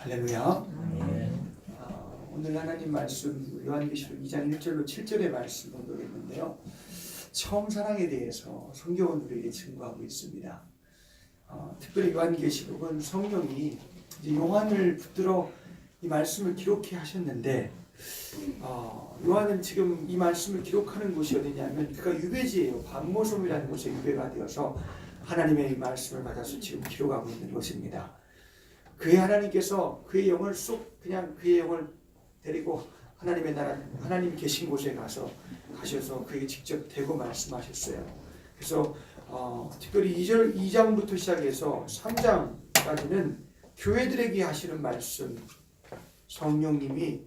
할렐루야. 오늘 하나님 말씀 요한계시록 2장 1절로 7절의 말씀 공독했는데요. 처음 사랑에 대해서 성경은 우리에게 증거하고 있습니다. 특별히 요한계시록은 성령이 이제 요한을 붙들어 이 말씀을 기록해 하셨는데 요한은 지금 이 말씀을 기록하는 곳이 어디냐면 그가 유배지예요. 반모섬이라는 곳에 유배가 되어서 하나님의 이 말씀을 받아서 지금 기록하고 있는 것입니다. 그의 하나님께서 그의 영을 쏙 그냥 그의 영을 데리고 하나님의 나라 하나님 계신 곳에 가셔서 그에게 직접 대고 말씀하셨어요. 그래서 특별히 2장부터 시작해서 3장까지는 교회들에게 하시는 말씀, 성령님이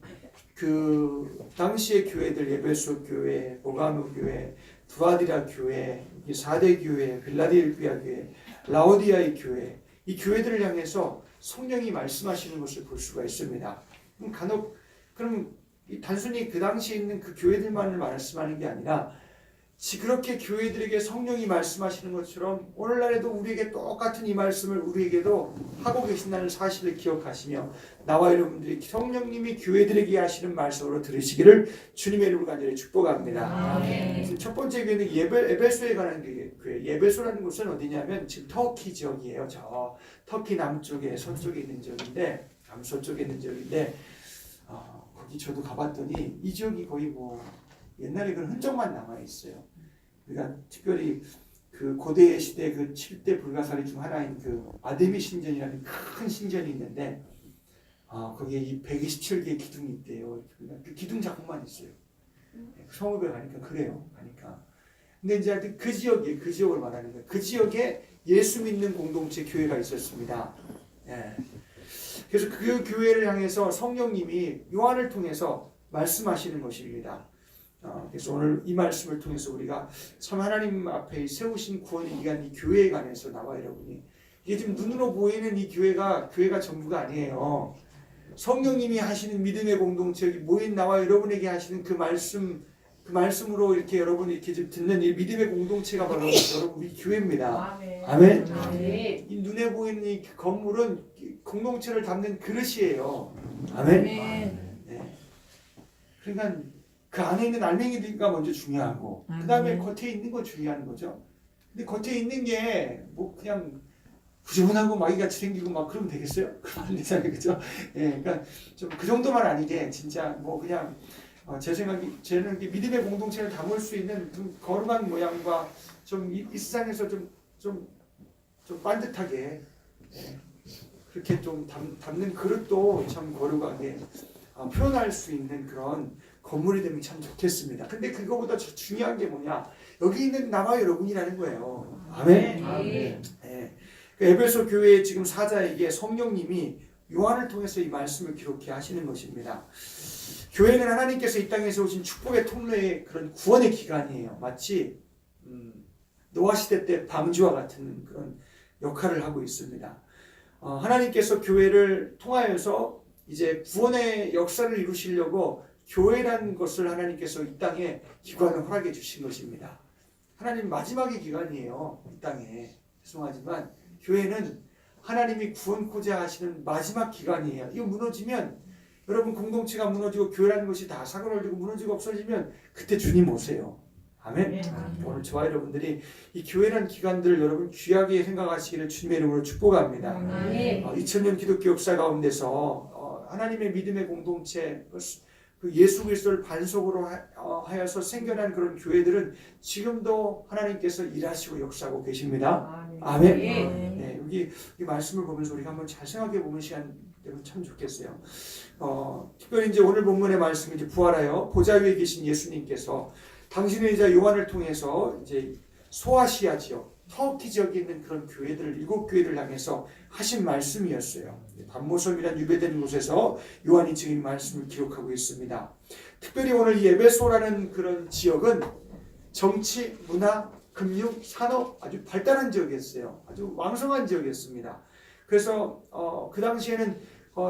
그 당시의 교회들, 에베소 교회, 보가노 교회, 두아디라 교회, 사대 교회, 빌라델피아 교회, 라오디아의 교회, 이 교회들을 향해서 성령이 말씀하시는 것을 볼 수가 있습니다. 그럼 단순히 그 당시에 있는 그 교회들만을 말씀하는 게 아니라 그렇게 교회들에게 성령이 말씀하시는 것처럼 오늘날에도 우리에게 똑같은 이 말씀을 우리에게도 하고 계신다는 사실을 기억하시며 나와 여러분들이 성령님이 교회들에게 하시는 말씀으로 들으시기를 주님의 이름으로 간절히 축복합니다. 첫 번째 교회는 에베소에 관한 교회. 에베소라는 곳은 어디냐면 지금 터키 지역이에요. 저 터키 남쪽에 서쪽에 있는 지역인데 남서쪽에 있는 지역인데 거기 저도 가봤더니 이 지역이 거의 옛날에 그런 흔적만 남아 있어요. 그러니까 특별히 그 고대 시대 그 7대 불가사리 중 하나인 그 아데미 신전이라는 큰 신전이 있는데 거기에 이 127개의 기둥이 있대요. 그러니까 그 기둥 자국만 있어요. 성읍에 가니까 그래요. 가니까. 근데 이제 그 지역을 말하는 거예요. 그 지역에 예수 믿는 공동체 교회가 있었습니다. 그래서 그 교회를 향해서 성령님이 요한을 통해서 말씀하시는 것입니다. 그래서 오늘 이 말씀을 통해서 우리가 참 하나님 앞에 세우신 구원의 기간 이 교회에 관해서 나와 여러분이 이게 지금 눈으로 보이는 이 교회가 전부가 아니에요. 성령님이 하시는 믿음의 공동체 모인 나와 여러분에게 하시는 그 말씀으로 이렇게 여러분이 이렇게 듣는 이 믿음의 공동체가 바로 여러분 우리 교회입니다. 아멘. 이 눈에 보이는 이 건물은 공동체를 담는 그릇이에요. 아멘. 네. 그러니까 그 안에 있는 알맹이가 먼저 중요하고 그 다음에 겉에 있는 거 중요한 거죠. 근데 겉에 있는 게 그냥 부지런하고 마귀같이 생기고 막 그러면 되겠어요? 그러면 안 되잖아요, 그죠? 그러니까 좀 그 정도만 아니게 진짜 그냥 제 생각이 저는 믿음의 공동체를 담을 수 있는 좀 거룩한 모양과 좀 이 세상에서 좀 반듯하게 그렇게 좀 담는 그릇도 참 거룩하게 표현할 수 있는 그런 건물이 되면 참 좋겠습니다. 근데 그거보다 중요한 게 뭐냐? 여기 있는 나와 여러분이라는 거예요. 아멘. 아멘. 에베소 교회의 지금 사자에게 성령님이 요한을 통해서 이 말씀을 기록해 하시는 것입니다. 교회는 하나님께서 이 땅에서 오신 축복의 통로의 그런 구원의 기관이에요. 마치 노아 시대 때 방주와 같은 그런 역할을 하고 있습니다. 하나님께서 교회를 통하여서 이제 구원의 역사를 이루시려고 교회라는 것을 하나님께서 이 땅에 기관을 허락해 주신 것입니다. 하나님 마지막의 기관이에요. 이 땅에. 죄송하지만 교회는 하나님이 구원코자 하시는 마지막 기관이에요. 이거 무너지면 여러분 공동체가 무너지고 교회라는 것이 다 사그러지고 무너지고 없어지면 그때 주님 오세요. 아멘. 오늘 저와 여러분들이 이 교회라는 기관들을 여러분 귀하게 생각하시기를 주님의 이름으로 축복합니다. 2000년 기독교 역사 가운데서 하나님의 믿음의 공동체 그 예수 그리스도를 반석으로 하여서 생겨난 그런 교회들은 지금도 하나님께서 일하시고 역사하고 계십니다. 아멘. 네, 여기 이 말씀을 보면서 우리가 한번 잘 생각해 보는 시간 되면 참 좋겠어요. 특별히 이제 오늘 본문의 말씀이 이제 부활하여 보좌 위에 계신 예수님께서 당신의 이자 요한을 통해서 이제 소아시아 지역, 터키 지역에 있는 그런 교회들 7교회를 향해서 하신 말씀이었어요. 반모섬이란 유배되는 곳에서 요한이 지금 말씀을 기록하고 있습니다. 특별히 오늘 이 에베소라는 그런 지역은 정치, 문화, 금융, 산업 아주 발달한 지역이었어요. 아주 왕성한 지역이었습니다. 그래서 그 당시에는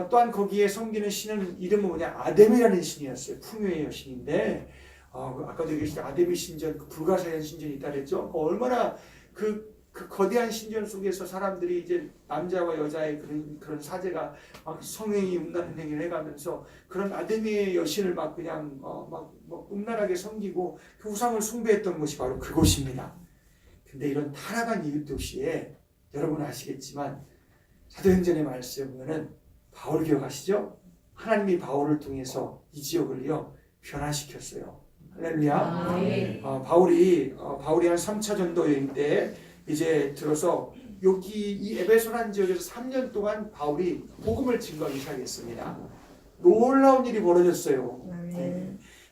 또한 거기에 섬기는 신은 이름은 아데미라는 신이었어요. 풍요의 여신인데 아까도 얘기했듯이 아데미 신전, 그 불가사리한 신전이 있다 그랬죠. 얼마나 그 그 거대한 신전 속에서 사람들이 이제 남자와 여자의 그런 사제가 막 성행위 음란한 행위를 해가면서 그런 아데미의 여신을 막 그냥 막 음란하게 섬기고 그 우상을 숭배했던 곳이 바로 그곳입니다. 근데 이런 타락한 이웃 도시에 여러분 아시겠지만 사도행전의 말씀에 보면은 바울 기억하시죠? 하나님이 바울을 통해서 이 지역을요 변화시켰어요. 할렐루야. 바울이 한 3차 전도 여행 때 이제 들어서 여기 이 에베소라는 지역에서 3년 동안 바울이 복음을 증거하기 시작했습니다. 놀라운 일이 벌어졌어요.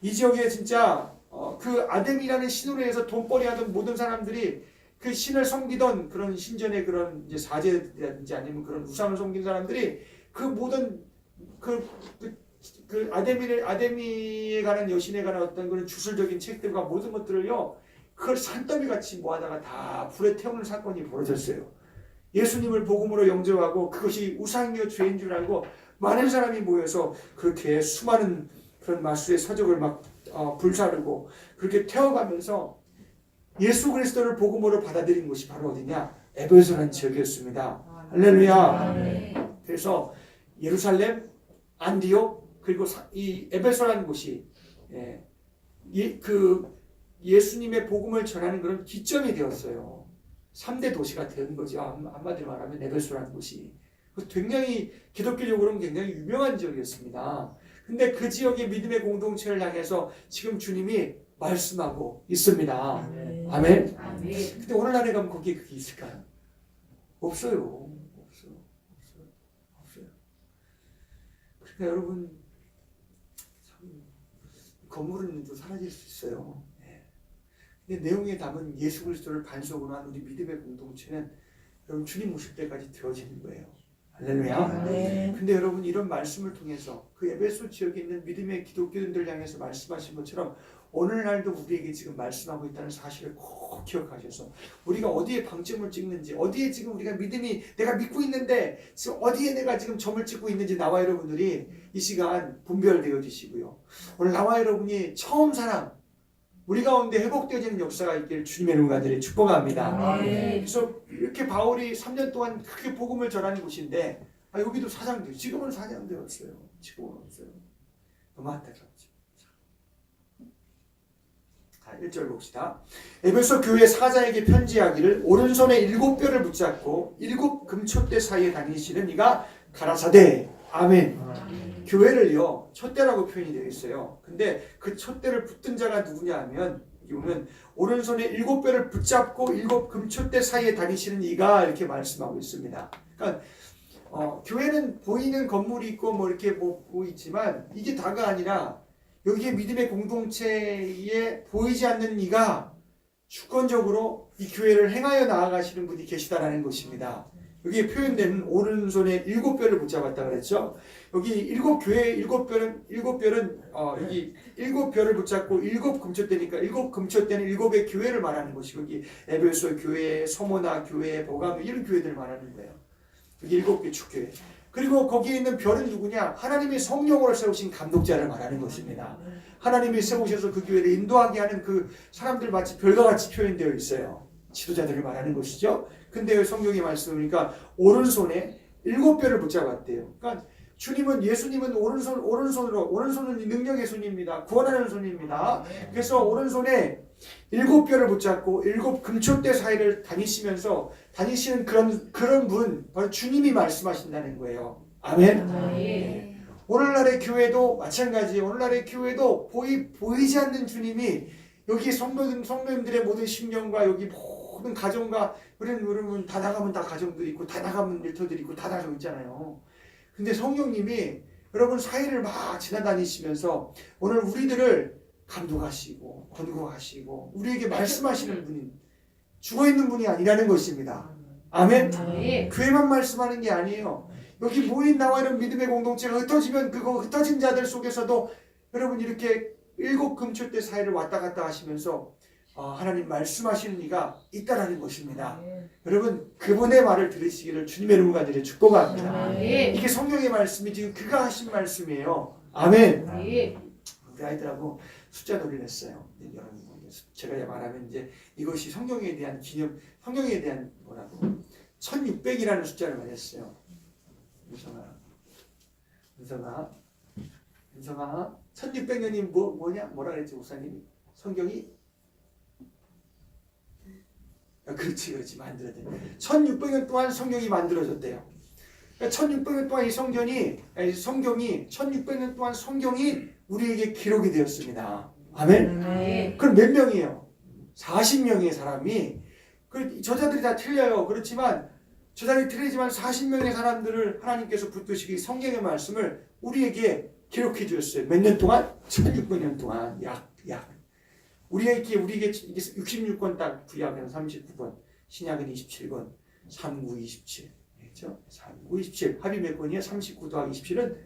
이 지역에 진짜 그 아데미라는 신으로 해서 돈벌이 하던 모든 사람들이 그 신을 섬기던 그런 신전의 그런 이제 사제라든지 아니면 그런 우상을 섬긴 사람들이 그 모든 그 아데미에 관한 여신에 관한 어떤 그런 주술적인 책들과 모든 것들을요 그걸 산더미 같이 모아다가 다 불에 태우는 사건이 벌어졌어요. 예수님을 복음으로 영접하고 그것이 우상이요 죄인 줄 알고 많은 사람이 모여서 그렇게 수많은 그런 마수의 서적을 막 불사르고 그렇게 태워가면서 예수 그리스도를 복음으로 받아들인 곳이 바로 어디냐? 에베소라는 지역이었습니다. 할렐루야. 그래서 예루살렘, 안디옥 그리고 이 에베소라는 곳이 예수님의 복음을 전하는 그런 기점이 되었어요. 3대 도시가 된 거죠. 한마디로 말하면 에베소라는 곳이. 굉장히 기독교적으로는 굉장히 유명한 지역이었습니다. 근데 그 지역의 믿음의 공동체를 향해서 지금 주님이 말씀하고 있습니다. 아멘. 근데 오늘날에 가면 거기에 그게 있을까요? 없어요. 그러니까 여러분 건물은 또 사라질 수 있어요. 근데 내용에 담은 예수 그리스도를 반석으로 한 우리 믿음의 공동체는 여러분 주님 오실 때까지 되어지는 거예요. 할렐루야. 근데 여러분 이런 말씀을 통해서 그 에베소 지역에 있는 믿음의 기독교인들 향해서 말씀하신 것처럼 오늘날도 우리에게 지금 말씀하고 있다는 사실을 꼭 기억하셔서 우리가 어디에 방점을 찍는지 어디에 지금 우리가 믿음이 내가 믿고 있는데 지금 어디에 내가 지금 점을 찍고 있는지 나와 여러분들이 이 시간 분별되어 주시고요. 오늘 나와 여러분이 처음 사랑 우리 가운데 회복되어지는 역사가 있기를 주님의 이름으로 간절히 축복합니다. 그래서 이렇게 바울이 3년 동안 크게 복음을 전하는 곳인데 여기도 사장들 지금은 사장되었어요. 지금은 없어요. 너무 안타깝죠. 1절 봅시다. 에베소 교회 사자에게 편지하기를 오른손에 7뼈를 붙잡고 7 금촛대 사이에 다니시는 이가 가라사대. 아멘. 교회를요 촛대라고 표현이 되어 있어요. 근데 그 촛대를 붙든 자가 누구냐 하면 여기 보면 오른손에 7뼈를 붙잡고 7 금촛대 사이에 다니시는 이가 이렇게 말씀하고 있습니다. 그러니까 교회는 보이는 건물이 있고 뭐 이렇게 뭐 있지만 이게 다가 아니라 여기에 믿음의 공동체에 보이지 않는 이가 주권적으로 이 교회를 행하여 나아가시는 분이 계시다라는 것입니다. 여기에 표현되는 오른손에 7뼈를 붙잡았다 그랬죠. 여기 7뼈는 여기 7뼈를 붙잡고 7 금촛대니까 7 금촛대는 7의 교회를 말하는 것이고 여기 에베소 교회, 서모나 교회, 보감 이런 교회들을 말하는 거예요. 여기 7개 축교회. 그리고 거기에 있는 별은 누구냐? 하나님이 성령으로 세우신 감독자를 말하는 것입니다. 하나님이 세우셔서 그 교회를 인도하게 하는 그 사람들 마치 별과 같이 표현되어 있어요. 지도자들을 말하는 것이죠. 근데 성경의 말씀이니까 오른손에 7뼈를 붙잡았대요. 그러니까 주님은 예수님은 오른손은 능력의 손입니다. 구원하는 손입니다. 그래서 오른손에 7뼈를 붙잡고 7 금촛대 사이를 다니시는 그런 분 바로 주님이 말씀하신다는 거예요. 아멘. 네. 오늘날의 교회도 마찬가지예요. 오늘날의 교회도 보이지 않는 주님이 여기 성도님들의 모든 심령과 여기 모든 가정과 우리는 다 나가면 다 가정들이 있고 다 나가면 일터들이 있고 다 나가고 있잖아요. 근데 성령님이 여러분 사이를 막 지나다니시면서 오늘 우리들을 감독하시고 권고하시고 우리에게 말씀하시는 분이 죽어있는 분이 아니라는 것입니다. 아멘. 교회만 말씀하는 게 아니에요. 여기 모인 나와 이런 믿음의 공동체가 흩어지면 그거 흩어진 자들 속에서도 여러분 이렇게 7 금촛대 사이를 왔다 갔다 하시면서 하나님 말씀하시는 이가 있다라는 것입니다. 여러분 그분의 말을 들으시기를 주님의 이름으로 간절히 축복합니다. 이게 성경의 말씀이 지금 그가 하신 말씀이에요. 아멘. 우리 아이들하고 숫자 놀이를 했어요. 여러분 제가 말하면 이제 이것이 성경에 대한 기념, 성경에 대한 뭐라고 1600이라는 숫자를 말했어요. 은성아 1600년이 뭐냐? 뭐라 그랬지 목사님이? 성경이 그렇지 만들어졌대. 1600년 동안 성경이 만들어졌대요. 1600년 동안 이 성경이 1600년 동안 성경이 우리에게 기록이 되었습니다. 아멘. 그럼 몇 명이에요? 40명의 사람이 저자들이 다 틀려요. 그렇지만 저자들이 틀리지만 40명의 사람들을 하나님께서 붙드시기 성경의 말씀을 우리에게 기록해 주셨어요. 몇 년 동안? 1600년 동안 약 우리에게 66권 딱 구약은 39권, 신약은 27권, 39, 27. 그렇죠? 39, 27. 합이 몇 권이에요? 39 더하기 27은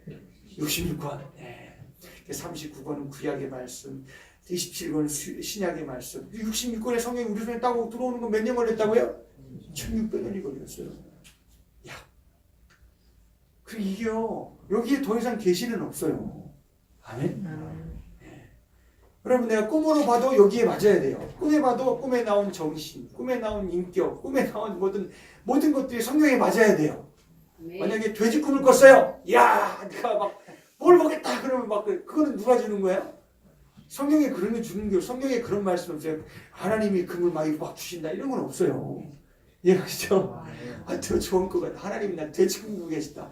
66권. 네. 39권은 구약의 말씀, 27권은 신약의 말씀. 66권의 성경이 우리 손에 따고 들어오는 건 몇 년 걸렸다고요? 1600년이 걸렸어요. 야. 그리고 이게요. 여기에 더 이상 계시는 없어요. 아멘. 여러분 내가 꿈으로 봐도 여기에 맞아야 돼요. 꿈에 봐도 꿈에 나온 정신, 꿈에 나온 인격, 꿈에 나온 모든 것들이 성경에 맞아야 돼요. 네. 만약에 돼지 꿈을 꿨어요. 야, 내가 막 뭘 보겠다 그러면 막 그거는 누가 주는 거야? 성경에 그런 게 주는 게 성경에 그런 말씀 없어요. 하나님이 금을 막 주신다 이런 건 없어요. 이해가시죠? 아, 더 좋은 것 같아. 하나님이 난 돼지 꿈 꾸고 계시다.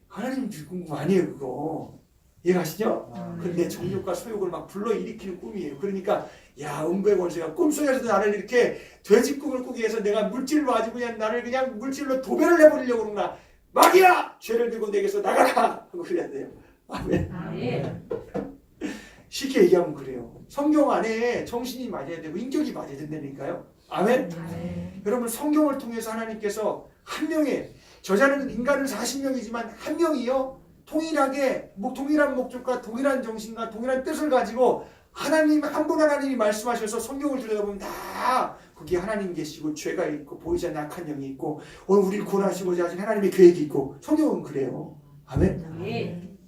하나님 꿈 아니에요 그거. 이해가시죠? 근데 정욕과 소욕을 막 불러일으키는 꿈이에요. 그러니까 야 은배권세가 꿈속에서도 나를 이렇게 돼지 꿈을 꾸기 위해서 내가 물질로 아주 그냥 나를 그냥 물질로 도배를 해버리려고 그러구나. 마귀야! 죄를 들고 내게서 나가라! 하고 그래야 돼요. 아멘. 쉽게 얘기하면 그래요. 성경 안에 정신이 맞아야 되고 인격이 맞아야 된다니까요. 아멘. 여러분 성경을 통해서 하나님께서 한 명의 저자는 인간은 40명이지만 한 명이요. 동일하게 동일한 목적과 동일한 정신과 동일한 뜻을 가지고 하나님 한 분 하나님이 말씀하셔서 성경을 들여다보면 다 거기에 하나님 계시고 죄가 있고 보이지 않는 악한 영이 있고 오늘 우리를 구원하시고자 하신 하나님의 계획이 있고 성경은 그래요. 아멘.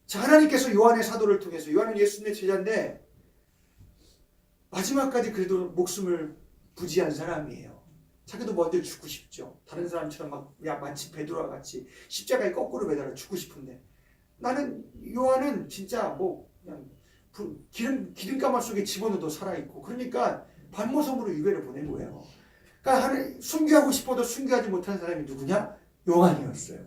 자 하나님께서 요한의 사도를 통해서 요한은 예수님의 제자인데 마지막까지 그래도 목숨을 부지한 사람이에요. 자기도 먼저 죽고 싶죠. 다른 사람처럼 마치 베드로와 같이 십자가에 거꾸로 매달아 죽고 싶은데 나는 요한은 진짜 그냥 기름가마 속에 집어넣어도 살아있고 그러니까 반모섬으로 유배를 보낸 거예요. 그러니까 순교하고 싶어도 순교하지 못한 사람이 누구냐? 요한이었어요.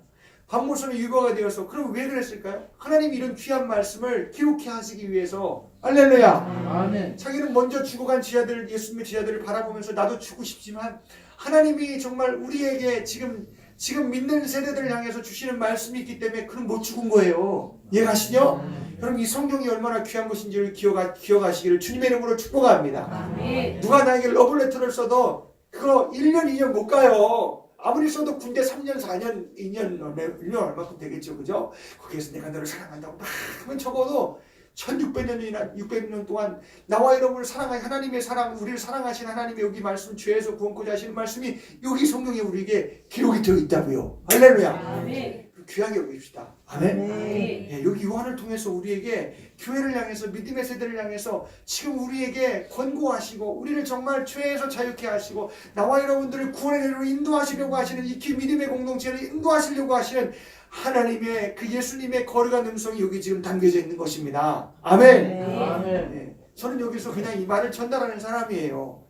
반모섬에 유배가 되어서 그럼 왜 그랬을까요? 하나님이 이런 귀한 말씀을 기록해 하시기 위해서 할렐루야. 아멘. 자기는 먼저 죽어간 제자들 예수님의 제자들을 바라보면서 나도 죽고 싶지만 하나님이 정말 우리에게 지금 믿는 세대들을 향해서 주시는 말씀이 있기 때문에 그는 못 죽은 거예요. 이해가시죠? 여러분 이 성경이 얼마나 귀한 것인지를 기억하시기를 주님의 이름으로 축복합니다. 아멘. 누가 나에게 러블레터를 써도 그거 1년 2년 못 가요. 아무리 써도 군대 3년 4년 2년 얼마큼 되겠죠. 그죠? 거기에서 내가 너를 사랑한다고 막 하면 적어도 1600년이나 600년 동안 나와 여러분을 사랑하신 하나님의 사랑, 우리를 사랑하신 하나님의 여기 말씀, 죄에서 구원코자 하시는 말씀이 여기 성경에 우리에게 기록이 되어 있다고요. 할렐루야. 아멘. 귀하게 여깁시다. 아멘. 네, 여기 요한을 통해서 우리에게 교회를 향해서 믿음의 세대를 향해서 지금 우리에게 권고하시고 우리를 정말 죄에서 자유케 하시고 나와 여러분들을 구원의 길로 인도하시려고 하시는 이 믿음의 공동체를 인도하시려고 하시는 하나님의 그 예수님의 거룩한 음성이 여기 지금 담겨져 있는 것입니다. 아멘. 아멘. 네, 저는 여기서 그냥 이 말을 전달하는 사람이에요.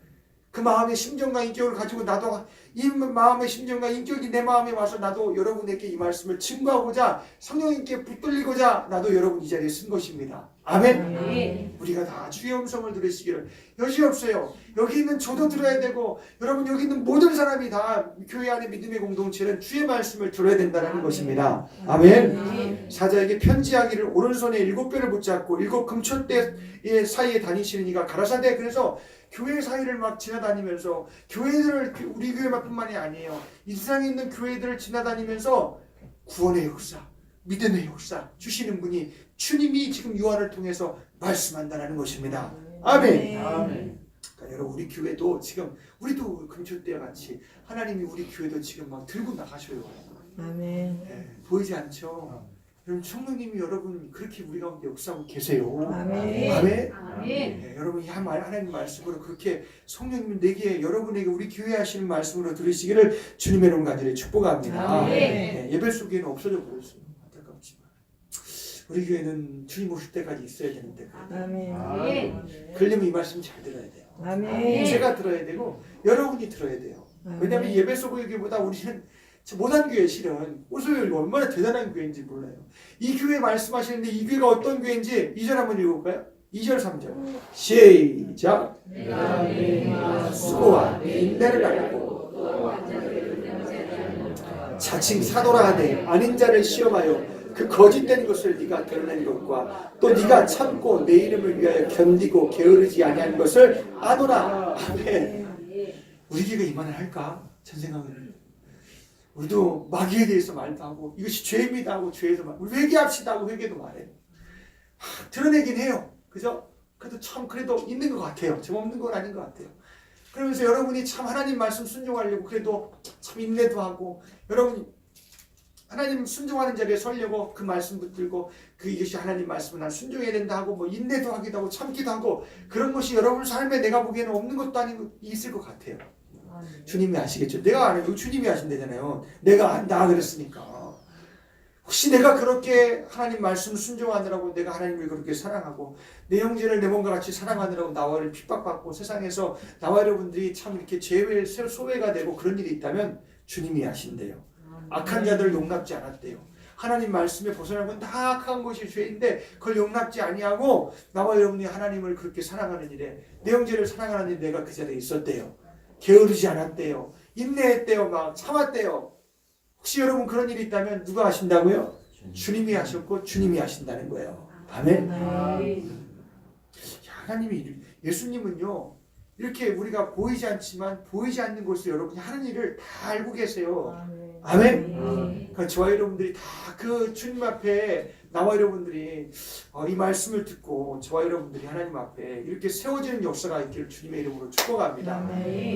그 마음의 심정과 인격을 가지고 나도 이 마음의 심정과 인격이 내 마음에 와서 나도 여러분에게 이 말씀을 증거하고자 성령님께 붙들리고자 나도 여러분 이 자리에 쓴 것입니다. 아멘. 우리가 다 주의 음성을 들으시기를 여지없어요. 여기 있는 저도 들어야 되고 여러분 여기 있는 모든 사람이 다 교회 안의 믿음의 공동체는 주의 말씀을 들어야 된다는 것입니다. 아멘. 사자에게 편지하기를 오른손에 7뼈를 붙잡고 7 금초대 사이에 다니시는 이가 가라사대. 그래서 교회 사이를 막 지나다니면서 교회들을 우리 교회만뿐만이 아니에요. 이 세상에 있는 교회들을 지나다니면서 구원의 역사, 믿음의 역사 주시는 분이 주님이 지금 요한을 통해서 말씀한다는 것입니다. 아멘. 아멘. 그러니까 여러분 우리 교회도 지금 우리도 금초대와 같이 하나님이 우리 교회도 지금 막 들고 나가셔요. 아멘. 네, 보이지 않죠? 여러분 성령님이 여러분 그렇게 우리 가운데 역사하고 계세요. 아멘. 아멘. 아멘. 네, 여러분 이 하나님 말씀으로 그렇게 성령님 내게 여러분에게 우리 교회 하시는 말씀으로 들으시기를 주님의 이름 간절히 축복합니다. 아멘. 네, 예배 속에는 없어져 버렸어요. 안타깝지만 우리 교회는 주님 오실 때까지 있어야 되는데 아멘. 그러려면 이 말씀 잘 들어야 돼요. 아멘. 제가 들어야 되고 여러분이 들어야 돼요. 왜냐하면 예배 속의교보다 우리는 못한 교회 실은 오소율이 얼마나 대단한 교회인지 몰라요. 이 교회 말씀하시는데 이 교회가 어떤 교회인지 2절 한번 읽어볼까요? 2절 3절 시작. 내가 수고와 내 인내를 알고 자칭 사도라 하되 아닌 자를 시험하여 그 거짓된 것을 네가 드러낸 것과 또 네가 참고 내 이름을 위하여 견디고 게으르지 아니한 것을 아노라. 아멘. 우리 교회가 이만을 할까? 전 생각은 우리도 마귀에 대해서 말도 하고 이것이 죄입니다 하고 죄에서 말, 우리 회개합시다 하고 회개도 말해요. 드러내긴 해요. 그죠? 그래도 참 그래도 있는 것 같아요. 좀 없는 건 아닌 것 같아요. 그러면서 여러분이 참 하나님 말씀 순종하려고 그래도 참 인내도 하고 여러분 하나님 순종하는 자리에 서려고 그 말씀 붙들고 그 이것이 하나님 말씀을 난 순종해야 된다 하고 뭐 인내도 하기도 하고 참기도 하고 그런 것이 여러분 삶에 내가 보기에는 없는 것도 아니고 있을 것 같아요. 주님이 아시겠죠? 내가 안 해도 주님이 아신다잖아요. 내가 안다 그랬으니까. 혹시 내가 그렇게 하나님 말씀 순종하느라고 내가 하나님을 그렇게 사랑하고 내 형제를 내 몸과 같이 사랑하느라고 나와를 핍박받고 세상에서 나와 여러분들이 참 이렇게 죄의 소외가 되고 그런 일이 있다면 주님이 아신대요. 악한 자들을 용납지 않았대요. 하나님 말씀에 벗어난 건 다 악한 것이 죄인데 그걸 용납지 아니하고 나와 여러분이 하나님을 그렇게 사랑하는 일에 내 형제를 사랑하는 일에 내가 그 자리에 있었대요. 게으르지 않았대요. 인내했대요. 막 참았대요. 혹시 여러분 그런 일이 있다면 누가 하신다고요? 주님이 하셨고 주님이 하신다는 거예요. 아멘. 하나님이 예수님은요 이렇게 우리가 보이지 않지만 보이지 않는 곳에 여러분이 하는 일을 다 알고 계세요. 아멘. 그러니까 저와 여러분들이 다 그 주님 앞에 나와 여러분들이 이 말씀을 듣고 저와 여러분들이 하나님 앞에 이렇게 세워지는 역사가 있기를 주님의 이름으로 축복합니다.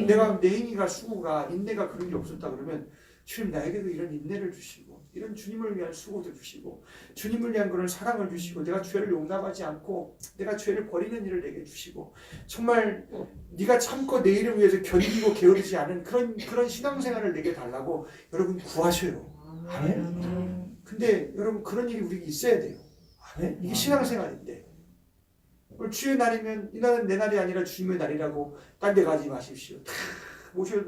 내가 내 힘이가 수고가 인내가 그런 게 없었다 그러면 주님 나에게도 이런 인내를 주시고 이런 주님을 위한 수고도 주시고 주님을 위한 그런 사랑을 주시고 내가 죄를 용납하지 않고 내가 죄를 버리는 일을 내게 주시고 정말 네가 참고 내 이름 위해서 견디고 게으르지 않은 그런 신앙생활을 내게 달라고 여러분 구하셔요. 아멘. 근데 여러분 그런 일이 우리에게 있어야 돼요. 아멘. 이게 신앙생활인데 주의 날이면 이 날은 내 날이 아니라 주님의 날이라고 딴 데 가지 마십시오. 다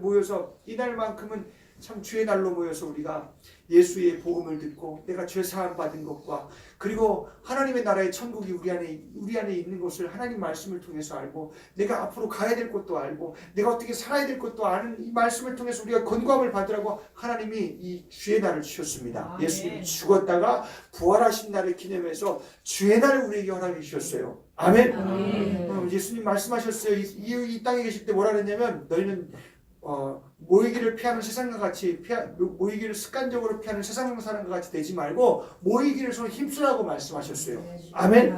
모여서 이 날만큼은 참 주의 날로 모여서 우리가 예수의 복음을 듣고 내가 죄 사함 받은 것과 그리고 하나님의 나라의 천국이 우리 안에 있는 것을 하나님 말씀을 통해서 알고 내가 앞으로 가야 될 것도 알고 내가 어떻게 살아야 될 것도 아는 이 말씀을 통해서 우리가 건강함을 받으라고 하나님이 이 주의 날을 주셨습니다. 예수님이 죽었다가 부활하신 날을 기념해서 주의 날을 우리에게 허락해 주셨어요. 아멘. 예수님 말씀하셨어요. 이 땅에 계실 때 뭐라 그랬냐면 너희는 모이기를 피하는 세상과 같이 모이기를 습관적으로 피하는 세상 사람과 같이 되지 말고 모이기를 서로 힘쓰라고 말씀하셨어요. 아멘.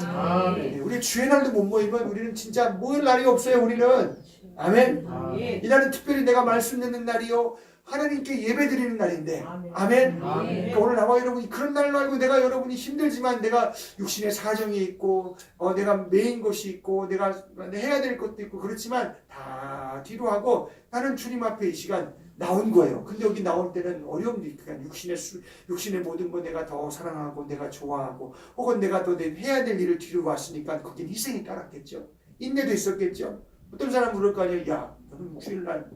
네, 우리 주의 날도 못 모이면 우리는 진짜 모일 날이 없어요. 우리는 아멘. 이 날은 특별히 내가 말씀 듣는 날이요 하나님께 예배 드리는 날인데 아멘. 그러니까 오늘 나와 여러분이 그런 날로 알고 내가 여러분이 힘들지만 내가 육신의 사정이 있고 내가 메인 것이 있고 내가 해야 될 것도 있고 그렇지만 다 뒤로 하고 나는 주님 앞에 이 시간 나온 거예요. 근데 여기 나올 때는 어려움이 그러니까 육신의 모든 거 내가 더 사랑하고 내가 좋아하고 혹은 내가 더 해야 될 일을 뒤로 왔으니까 거긴 희생이 따랐겠죠. 인내도 있었겠죠. 어떤 사람은 그럴 거 아니에요. 야 너는 주일날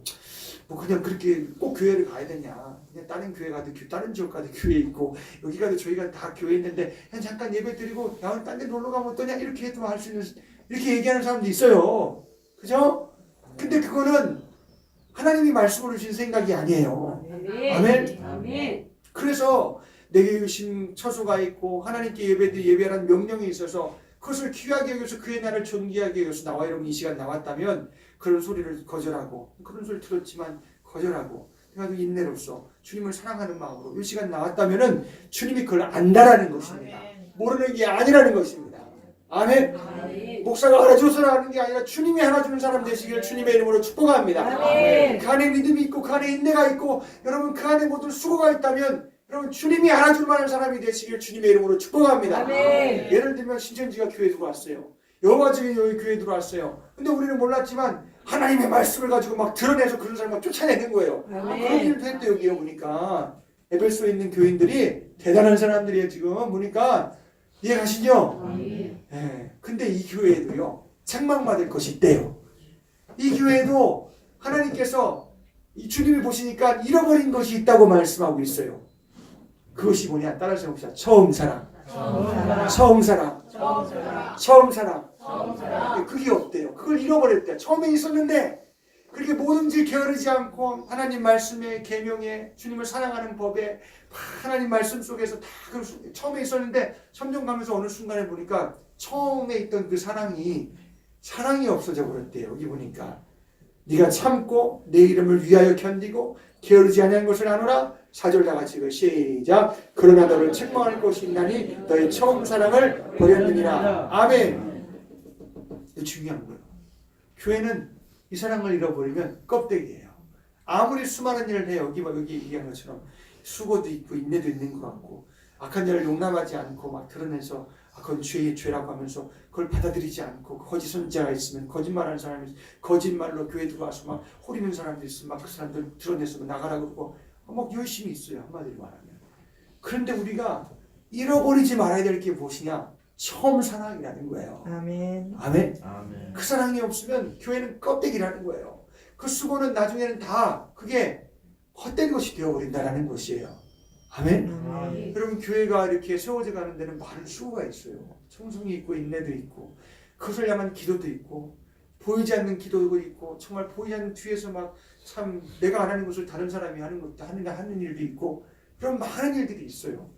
뭐 그냥 그렇게 꼭 교회를 가야 되냐. 그냥 다른 교회 가도 다른 지역 가도 교회 있고 여기 가도 저희 가도 다 교회 있는데 그냥 잠깐 예배 드리고 야 딴 데 놀러 가면 어떠냐 이렇게 해도 할 수 있는 이렇게 얘기하는 사람도 있어요. 그죠? 근데 그거는 하나님이 말씀으로 주신 생각이 아니에요. 아멘. 그래서 내게 주신 처소가 있고 하나님께 예배하라는 명령이 있어서 그것을 귀하게 여겨서 그의 날을 존귀하게 여겨서 나와 여러분 이 시간 나왔다면 그런 소리를 거절하고 그런 소리 들었지만 거절하고 내가 인내로서 주님을 사랑하는 마음으로 이 시간 나왔다면은 주님이 그걸 안다라는 것입니다. 모르는 게 아니라는 것입니다. 아멘. 목사가 하나 줘서 하는 게 아니라 주님이 하나 주는 사람 되시기를 주님의 이름으로 축복합니다. 그 안에 믿음이 있고 그 안에 인내가 있고 여러분 그 안에 모든 수고가 있다면 여러분 주님이 알아줄 만한 사람이 되시길 주님의 이름으로 축복합니다. 아멘. 예를 들면 신천지가 교회에 들어왔어요. 여호와 증인 여기 교회에 들어왔어요. 근데 우리는 몰랐지만 하나님의 말씀을 가지고 막 드러내서 그런 사람을 쫓아내는 거예요. 그런 일도 했대 여기요 보니까. 에베소에 있는 교인들이 대단한 사람들이에요 지금 보니까. 이해가시죠? 예. 근데 이 교회에도요 책망받을 것이 있대요. 이 교회도 하나님께서 이 주님이 보시니까 잃어버린 것이 있다고 말씀하고 있어요. 그것이 뭐냐? 따라서 해봅시다. 처음 사랑. 처음 사랑. 처음 사랑. 그게 없대요. 그걸 잃어버렸대요. 처음에 있었는데 그렇게 뭐든지 게으르지 않고 하나님 말씀에 계명에 주님을 사랑하는 법에 하나님 말씀 속에서 다 처음에 있었는데 점점 가면서 어느 순간에 보니까 처음에 있던 그 사랑이 없어져 버렸대요. 여기 보니까 네가 참고 내 이름을 위하여 견디고 게으르지 아니한 것을 아노라. 4절 다 같이 시작. 그러나 너를 책망할 것이 있나니 너의 처음 사랑을 버렸느니라. 아멘. 이거 중요한 거예요. 교회는 이 사랑을 잃어버리면 껍데기예요. 아무리 수많은 일을 해요. 여기 얘기한 것처럼 수고도 있고 인내도 있는 것 같고 악한 일을 용납하지 않고 막 드러내서 그건 죄라고 하면서 그걸 받아들이지 않고 거짓 선지자가 있으면 거짓말하는 사람이 거짓말로 교회 들어와서 막 호리는 사람도 있으면 막 그 사람들 드러내서 나가라 그러고 막 열심히 있어요. 한마디로 말하면. 그런데 우리가 잃어버리지 말아야 될 게 무엇이냐? 처음 사랑이라는 거예요. 아멘. 아멘. 아멘. 그 사랑이 없으면 교회는 껍데기라는 거예요. 그 수고는 나중에는 다 그게 헛된 것이 되어버린다는 것이에요. 아멘. 아멘. 여러분 교회가 이렇게 세워져 가는 데는 많은 수고가 있어요. 청성이 있고 인내도 있고 그것을 향한 기도도 있고 보이지 않는 기도도 있고 정말 보이지 않는 뒤에서 막 참 내가 안 하는 것을 다른 사람이 하는 것도 하는 일도 있고 그런 많은 일들이 있어요.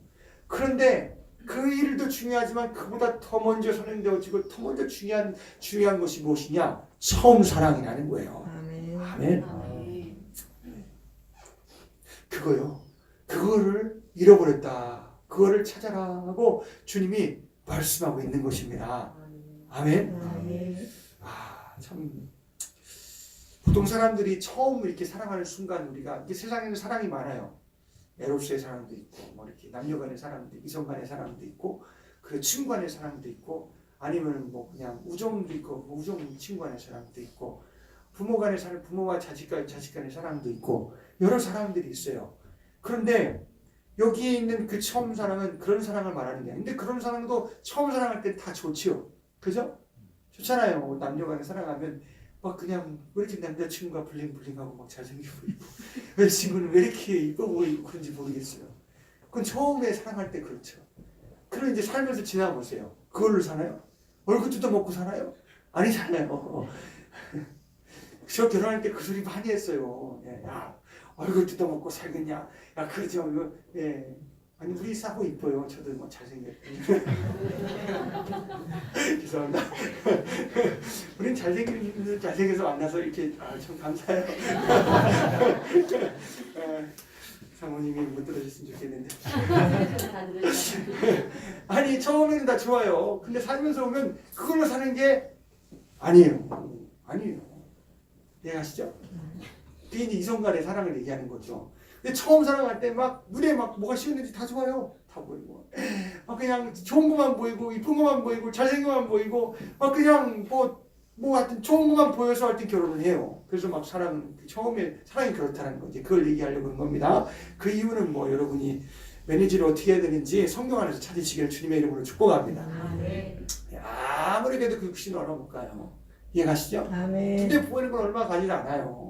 그런데 그 일도 중요하지만 그보다 더 먼저 선행되어지고 더 먼저 중요한 것이 무엇이냐? 처음 사랑이라는 거예요. 아멘. 아멘. 그거요. 그거를 잃어버렸다. 그거를 찾아라 하고 주님이 말씀하고 있는 것입니다. 아멘. 아멘. 참 보통 사람들이 처음 이렇게 사랑하는 순간 우리가 이게 세상에는 사랑이 많아요. 에로스의 사랑도 있고 뭐 이렇게 남녀간의 사랑도 있고 이성간의 사랑도 있고 그 친구 간의 사랑도 있고 아니면은 뭐 그냥 우정도 있고 뭐 우정 친구 간의 사랑도 있고 부모 간의 사랑 부모와 자식 간의 사랑도 있고 여러 사랑들이 있어요. 그런데 여기에 있는 그 처음 사랑은 그런 사랑을 말하는 게 아니에요. 근데 그런 사랑도 처음 사랑할 때 다 좋지요. 그죠? 좋잖아요. 남녀간에 사랑하면 막 그냥 왜 이렇게 남자친구가 블링블링하고 막 잘생겨 보이고 여자친구는 왜 이렇게 이뻐 보이고 그런지 모르겠어요. 그건 처음에 사랑할 때 그렇죠. 그럼 이제 살면서 지나보세요. 그걸로 사나요? 얼굴 뜯어먹고 사나요? 아니잖아요. 저 결혼할 때 그 소리 많이 했어요. 야 얼굴 뜯어먹고 살겠냐? 야 그러죠. 이거 예. 아니 우리 싸고 이뻐요. 저도 뭐 잘생겼고 죄송합니다. 우린 잘생겨서 만나서 이렇게 참 감사해요. 사모님이 못 들어주셨으면 좋겠는데. 아니 처음에는 다 좋아요. 근데 살면서 보면 그걸로 사는 게 아니에요. 이해하시죠? 그게 이제 이성간의 사랑을 얘기하는 거죠. 근데 처음 사랑할 때 막 눈에 막 뭐가 씌었는지 다 좋아요. 다 보이고 막 그냥 좋은 것만 보이고 이쁜 것만 보이고 잘생긴 것만 보이고 막 그냥 뭐 하여튼 좋은 것만 보여서 하여튼 결혼을 해요. 그래서 막 처음에 사랑이 그렇다는 거지. 그걸 얘기하려고 하는 겁니다. 그 이유는 뭐 여러분이 매니지를 어떻게 해야 되는지 성경 안에서 찾으시기를 주님의 이름으로 축복합니다. 아무리 그래도 그 신을 알아볼까요? 이해가시죠? 아멘. 근데 보이는 건 얼마 가지도 않아요.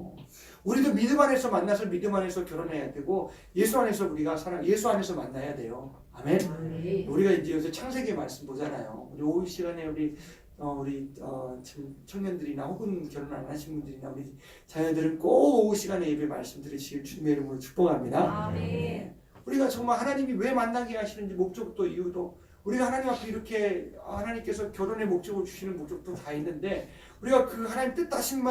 우리도 믿음 안에서 만나서 믿음 안에서 결혼해야 되고 예수 안에서 우리가 예수 안에서 만나야 돼요. 아멘. 우리가 이제 요새 창세기 말씀 보잖아요. 우리 오후 시간에 우리 청년들이나 혹은 결혼 안 하신 분들이나 우리 자녀들은 꼭 오후 시간에 예배 말씀 들으시길 주님의 이름으로 축복합니다. 아멘. 우리가 정말 하나님이 왜 만나게 하시는지 목적도 이유도 우리가 하나님 앞에 이렇게 하나님께서 결혼의 목적을 주시는 목적도 다 있는데 우리가 그 하나님 뜻하신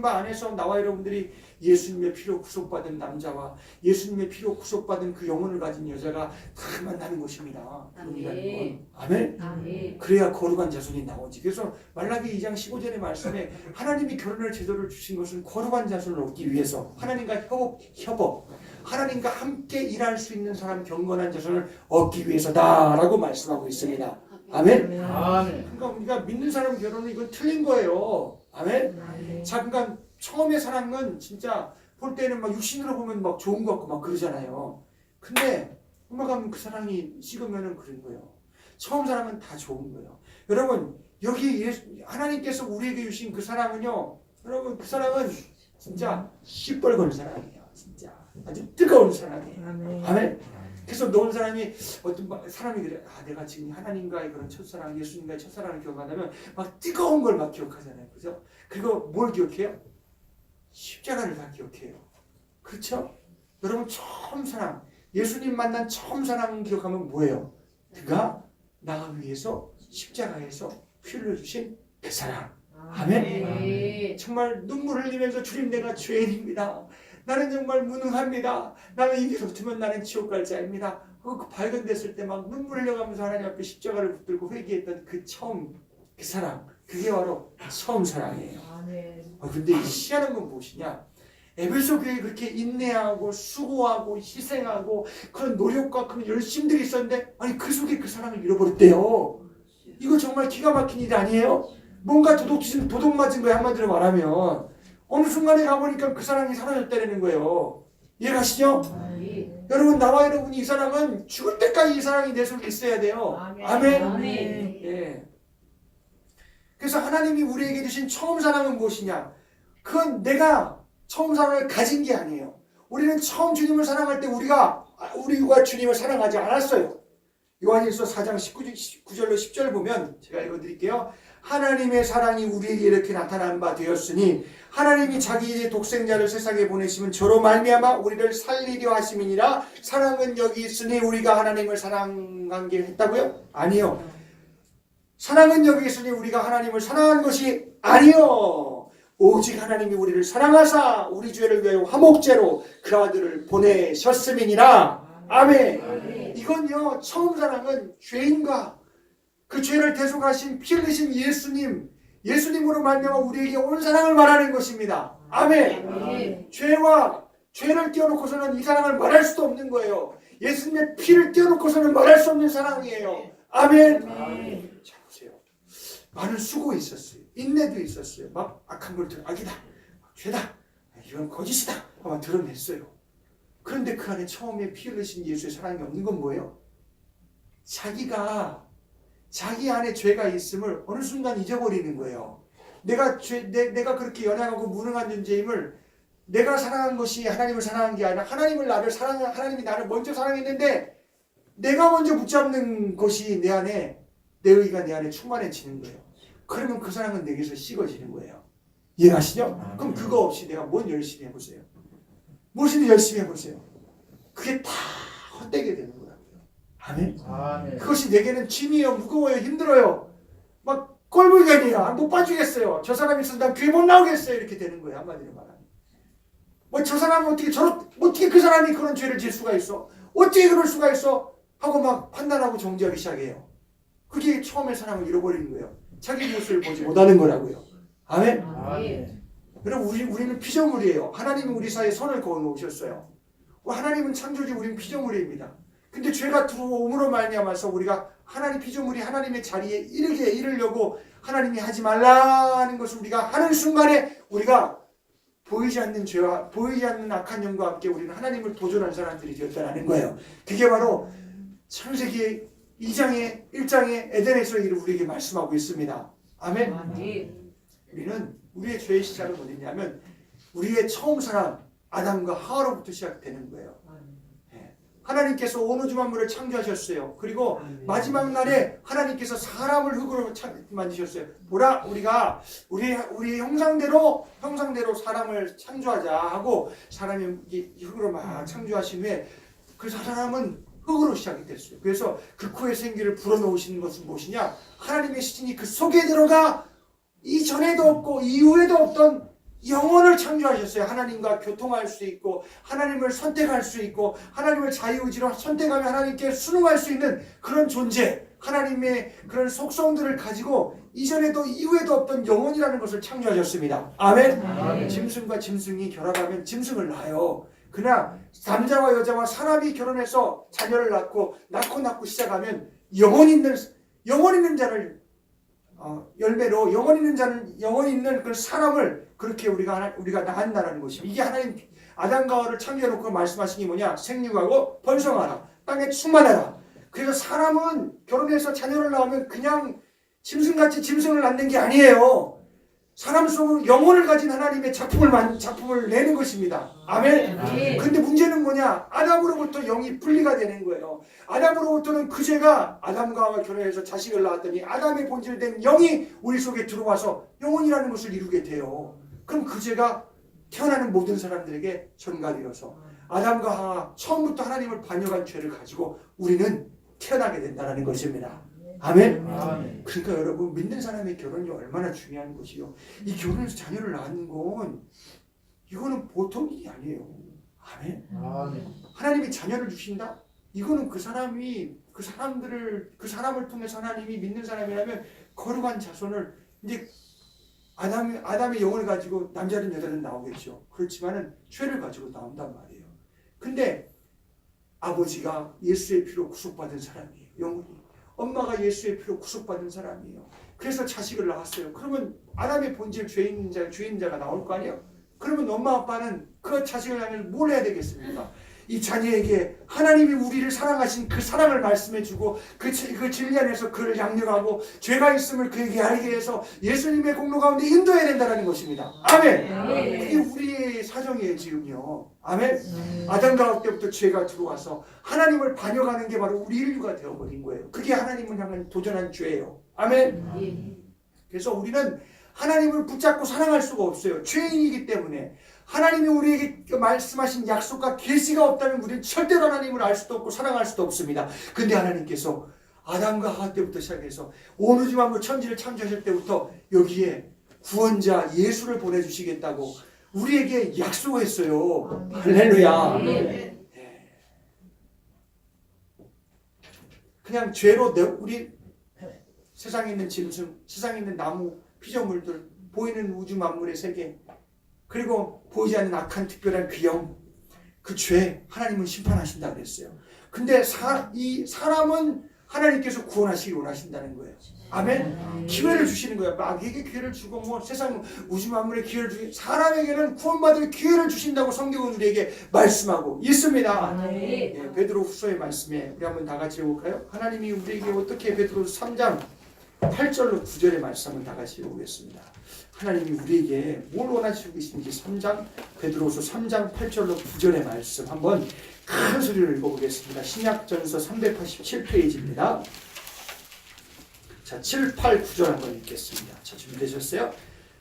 바 안에서 나와 여러분들이 예수님의 피로 구속받은 남자와 예수님의 피로 구속받은 그 영혼을 가진 여자가 다 만나는 곳입니다. 아멘. 아멘. 아멘. 그래야 거룩한 자손이 나오지. 그래서 말라기 2장 15절의 말씀에 하나님이 결혼의 제도를 주신 것은 거룩한 자손을 얻기 위해서 하나님과 협업, 하나님과 함께 일할 수 있는 사람, 경건한 자손을 얻기 위해서다라고 말씀하고 있습니다. 아멘. 아멘. 그러니까 우리가 믿는 사람 결혼은 이건 틀린 거예요. 아멘. 아멘. 자, 그러니까 처음에 사랑은 진짜 볼 때는 막 육신으로 보면 막 좋은 것 같고 막 그러잖아요. 근데 음악하면 그 사랑이 식으면은 그런 거예요. 처음 사랑은 다 좋은 거예요. 여러분 여기 하나님께서 우리에게 주신 그 사랑은요. 여러분 그 사랑은 진짜 시뻘건 사랑이에요. 진짜 아주 뜨거운 사랑이에요. 아멘. 그래서 너온 사람이 어떤 사람이 그래, 내가 지금 하나님과의 그런 첫사랑, 예수님과의 첫사랑을 기억한다면 막 뜨거운 걸 막 기억하잖아요. 그죠? 그리고 뭘 기억해요? 십자가를 다 기억해요. 그렇죠? 여러분 처음 사랑, 예수님 만난 처음 사랑 기억하면 뭐예요? 그가 나가 위해서 십자가에서 피 흘려주신 그 사랑. 아멘. 정말 눈물 흘리면서 주님 내가 죄인입니다. 나는 정말 무능합니다. 나는 입이 붙으면 나는 지옥 갈 자입니다. 그 발견됐을 때 막 눈물 흘려가면서 하나님 앞에 십자가를 붙들고 회개했던 그 처음 그 사랑, 그게 바로 처음 사랑이에요. 근데 희한한 건 무엇이냐? 에베소 교회에 그렇게 인내하고 수고하고 희생하고 그런 노력과 그런 열심들이 있었는데 아니 그 속에 그 사랑을 잃어버렸대요. 이거 정말 기가 막힌 일 아니에요? 뭔가 도둑 맞은 거야 한마디로 말하면. 어느 순간에 가보니까 그 사랑이 사라졌다는 거예요. 이해가시죠? 여러분 나와 여러분이 이 사랑은 죽을 때까지 이 사랑이 내 속에 있어야 돼요. 아멘. 아멘. 예. 그래서 하나님이 우리에게 주신 처음 사랑은 무엇이냐? 그건 내가 처음 사랑을 가진 게 아니에요. 우리는 처음 주님을 사랑할 때 우리가 주님을 사랑하지 않았어요. 요한일서 4장 19절로 10절 보면 제가 읽어드릴게요. 하나님의 사랑이 우리에게 이렇게 나타난 바 되었으니 하나님이 자기의 독생자를 세상에 보내시면 저로 말미암아 우리를 살리려 하심이니라. 사랑은 여기 있으니 우리가 하나님을 사랑한 게 했다고요? 아니요. 사랑은 여기 있으니 우리가 하나님을 사랑한 것이 아니요. 오직 하나님이 우리를 사랑하사 우리 죄를 위하여 화목제로 그 아들을 보내셨음이니라. 아멘. 이건요 처음 사랑은 죄인과 그 죄를 대속하신 피 흘리신 예수님으로 말미암아 우리에게 온 사랑을 말하는 것입니다. 아멘. 죄를 띄워놓고서는 이 사랑을 말할 수도 없는 거예요. 예수님의 피를 띄워놓고서는 말할 수 없는 사랑이에요. 아멘. 자 보세요. 많은 수고 있었어요. 인내도 있었어요. 막 악한 걸 악이다, 죄다, 이건 거짓이다 아마 드러냈어요. 그런데 그 안에 처음에 피 흘리신 예수의 사랑이 없는 건 뭐예요? 자기 안에 죄가 있음을 어느 순간 잊어버리는 거예요. 내가 그렇게 연약하고 무능한 존재임을 내가 사랑한 것이 하나님을 사랑한 게 아니라 하나님이 나를 먼저 사랑했는데 내가 먼저 붙잡는 것이 내 안에 내 의가 내 안에 충만해지는 거예요. 그러면 그 사랑은 내게서 식어지는 거예요. 이해가시죠? 그럼 그거 없이 내가 뭘 열심히 해보세요. 무엇이든 열심히 해보세요. 그게 다 헛되게 되는 거예요. 아멘. 그것이 내게는 짐이에요. 무거워요. 힘들어요. 막 꼴불견이야. 못 봐주겠어요. 저 사람이 있어서 난 교회 못 나오겠어요. 이렇게 되는 거예요. 한마디로 말하면. 저 사람은 어떻게 그 사람이 그런 죄를 질 수가 있어? 어떻게 그럴 수가 있어? 하고 막 판단하고 정죄하기 시작해요. 그게 처음에 사랑을 잃어버리는 거예요. 자기 모습을 보지 못하는 거라고요. 아멘. 여러분 우리는 피조물이에요. 하나님은 우리 사이에 선을 그어 놓으셨어요. 하나님은 창조주, 우리는 피조물입니다. 근데 죄가 들어옴으로 말미암아서 우리가 하나님 피조물이 하나님의 자리에 이르려고 하나님이 하지 말라는 것을 우리가 하는 순간에 우리가 보이지 않는 죄와 보이지 않는 악한 영과 함께 우리는 하나님을 도전한 사람들이 되었다는 거예요. 그게 바로 창세기 1장의 에덴에서 이를 우리에게 말씀하고 있습니다. 아멘. 우리는 우리의 죄의 시작은 어디냐면 우리의 처음 사랑 아담과 하와로부터 시작되는 거예요. 하나님께서 온 우주 만물을 창조하셨어요. 그리고 마지막 날에 하나님께서 사람을 흙으로 만드셨어요. 우리가 우리 형상대로 사람을 창조하자 하고 사람이 흙으로 막 창조하신 후에 그 사람은 흙으로 시작이 됐어요. 그래서 그 코에 생기를 불어넣으시는 것은 무엇이냐? 하나님의 시신이 그 속에 들어가 이전에도 없고 이후에도 없던 영혼을 창조하셨어요. 하나님과 교통할 수 있고 하나님을 선택할 수 있고 하나님을 자유의지로 선택하며 하나님께 순응할 수 있는 그런 존재, 하나님의 그런 속성들을 가지고 이전에도 이후에도 없던 영혼이라는 것을 창조하셨습니다. 아멘. 짐승과 짐승이 결합하면 짐승을 낳아요. 그러나 남자와 여자와 사람이 결혼해서 자녀를 낳고 시작하면 영혼 있는 자를 열매로 영혼 있는 그 사람을 그렇게 우리가 낳았다라는 것입니다. 이게 하나님 아담과 하와를 창조해놓고 말씀하신 게 뭐냐? 생육하고 번성하라, 땅에 충만하라. 그래서 사람은 결혼해서 자녀를 낳으면 그냥 짐승같이 짐승을 낳는 게 아니에요. 사람 속으로 영혼을 가진 하나님의 작품을 내는 것입니다. 아멘. 근데 문제는 뭐냐? 아담으로부터 영이 분리가 되는 거예요. 아담으로부터는 그 죄가 아담과 하와 결혼해서 자식을 낳았더니 아담의 본질된 영이 우리 속에 들어와서 영혼이라는 것을 이루게 돼요. 그럼 그 죄가 태어나는 모든 사람들에게 전가되어서 아담과 하와 처음부터 하나님을 반역한 죄를 가지고 우리는 태어나게 된다는 것입니다. 아멘. 그러니까 여러분, 믿는 사람의 결혼이 얼마나 중요한 것이요. 이 결혼해서 자녀를 낳는 건 이거는 보통 일이 아니에요. 아멘. 하나님이 자녀를 주신다? 이거는 그 사람을 통해서 하나님이 믿는 사람이라면 거룩한 자손을 이제 아담의 영혼을 가지고 남자든 여자든 나오겠죠. 그렇지만은 죄를 가지고 나온단 말이에요. 근데 아버지가 예수의 피로 구속받은 사람이에요. 영혼이. 엄마가 예수의 피로 구속받은 사람이에요. 그래서 자식을 낳았어요. 그러면 아담의 본질 죄인 자가 나올 거 아니에요. 그러면 엄마 아빠는 그 자식을 낳으면 뭘 해야 되겠습니까? 이 자녀에게 하나님이 우리를 사랑하신 그 사랑을 말씀해주고 그 진리 안에서 그를 양육하고 죄가 있음을 그에게 알게 해서 예수님의 공로 가운데 인도해야 된다는 것입니다. 아멘. 그게 우리의 사정이에요 지금요. 아멘. 아담과 하와 때부터 죄가 들어와서 하나님을 반역하는 게 바로 우리 인류가 되어버린 거예요. 그게 하나님을 향한 도전한 죄예요. 아멘. 그래서 우리는 하나님을 붙잡고 사랑할 수가 없어요. 죄인이기 때문에. 하나님이 우리에게 말씀하신 약속과 계시가 없다면 우리는 절대로 하나님을 알 수도 없고 사랑할 수도 없습니다. 근데 하나님께서 아담과 하와 때부터 시작해서 온 우주 만물 천지를 창조하실 때부터 여기에 구원자 예수를 보내주시겠다고 우리에게 약속했어요. 할렐루야. 네. 그냥 죄로 우리 세상에 있는 짐승, 세상에 있는 나무, 피조물들, 보이는 우주 만물의 세계, 그리고 보이지 않는 악한 특별한 그 영, 그 죄 하나님은 심판하신다 그랬어요. 근데 이 사람은 하나님께서 구원하시기 원하신다는 거예요. 아멘. 기회를 주시는 거예요. 마귀에게 기회를 주고 뭐 세상 우주 만물에 기회를 주고 사람에게는 구원받을 기회를 주신다고 성경은 우리에게 말씀하고 있습니다. 예, 베드로후서의 말씀에 우리 한번 다 같이 읽어볼까요? 하나님이 우리에게 어떻게 베드로후서 3장 8절로 9절의 말씀 한번 다 같이 읽어보겠습니다. 하나님이 우리에게 뭘 원하시고 계신지 베드로후서 3장 8절로 9절의 말씀 한번 큰 소리로 읽어보겠습니다. 신약전서 387페이지입니다. 자, 7, 8, 9절 한번 읽겠습니다. 자, 준비되셨어요?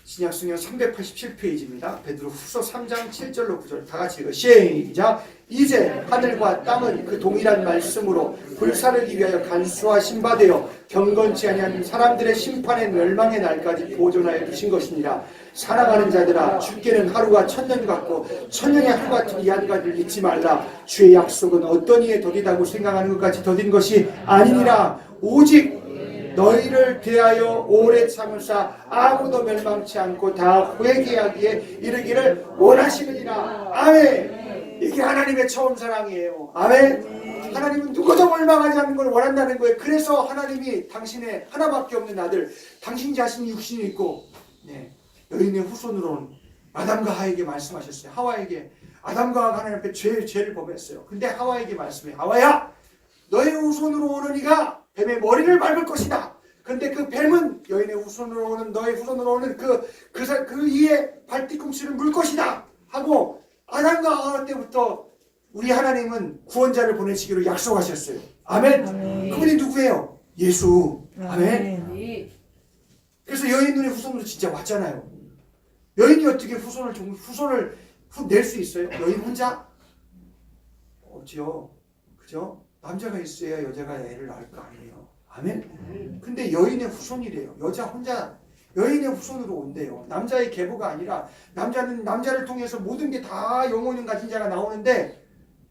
신약성경 387페이지입니다. 베드로후서 3장 7절로 9절 다 같이 읽어. 시작. 이제 하늘과 땅은 그 동일한 말씀으로 불사르기 위하여 간수하신 바 되어 경건치 아니한 사람들의 심판의 멸망의 날까지 보존하여 두신 것이니라. 사랑하는 자들아, 주께는 하루가 천년 같고 천년이 하루 같은 이 한가지를 잊지 말라. 주의 약속은 어떤 이에 더디다고 생각하는 것까지 더딘 것이 아니니라. 오직 너희를 대하여 오래 참으사 아무도 멸망치 않고 다 회개하기에 이르기를 원하시느니라. 아멘. 이게 하나님의 처음 사랑이에요. 아멘. 하나님은 누구도 멸망하지 않는 걸 원한다는 거예요. 그래서 하나님이 당신의 하나밖에 없는 아들, 당신 자신이 육신이 있고 여인의 후손으로는 아담과 하와에게 말씀하셨어요. 하와에게 아담과 하와가 하나님 앞에 죄를 범했어요. 근데 하와에게 말씀해. 하와야, 너의 후손으로 오는 이가 뱀의 머리를 밟을 것이다. 근데 그 뱀은 여인의 후손으로 오는 너의 후손으로 오는 그 이의 발뒤꿈치를 물 것이다 하고 아담과 하와 때부터 우리 하나님은 구원자를 보내시기로 약속하셨어요. 아멘. 아멘. 그분이 누구예요? 예수. 아멘. 아멘. 그래서 여인 눈에 후손으로 진짜 왔잖아요. 여인이 어떻게 후손을 낼 수 있어요? 여인 혼자? 없지요. 그죠? 남자가 있어야 여자가 애를 낳을 거 아니에요. 아멘. 근데 여인의 후손이래요. 여자 혼자 여인의 후손으로 온대요. 남자의 계보가 아니라 남자는 남자를 통해서 모든 게 다 영혼을 가진 자가 나오는데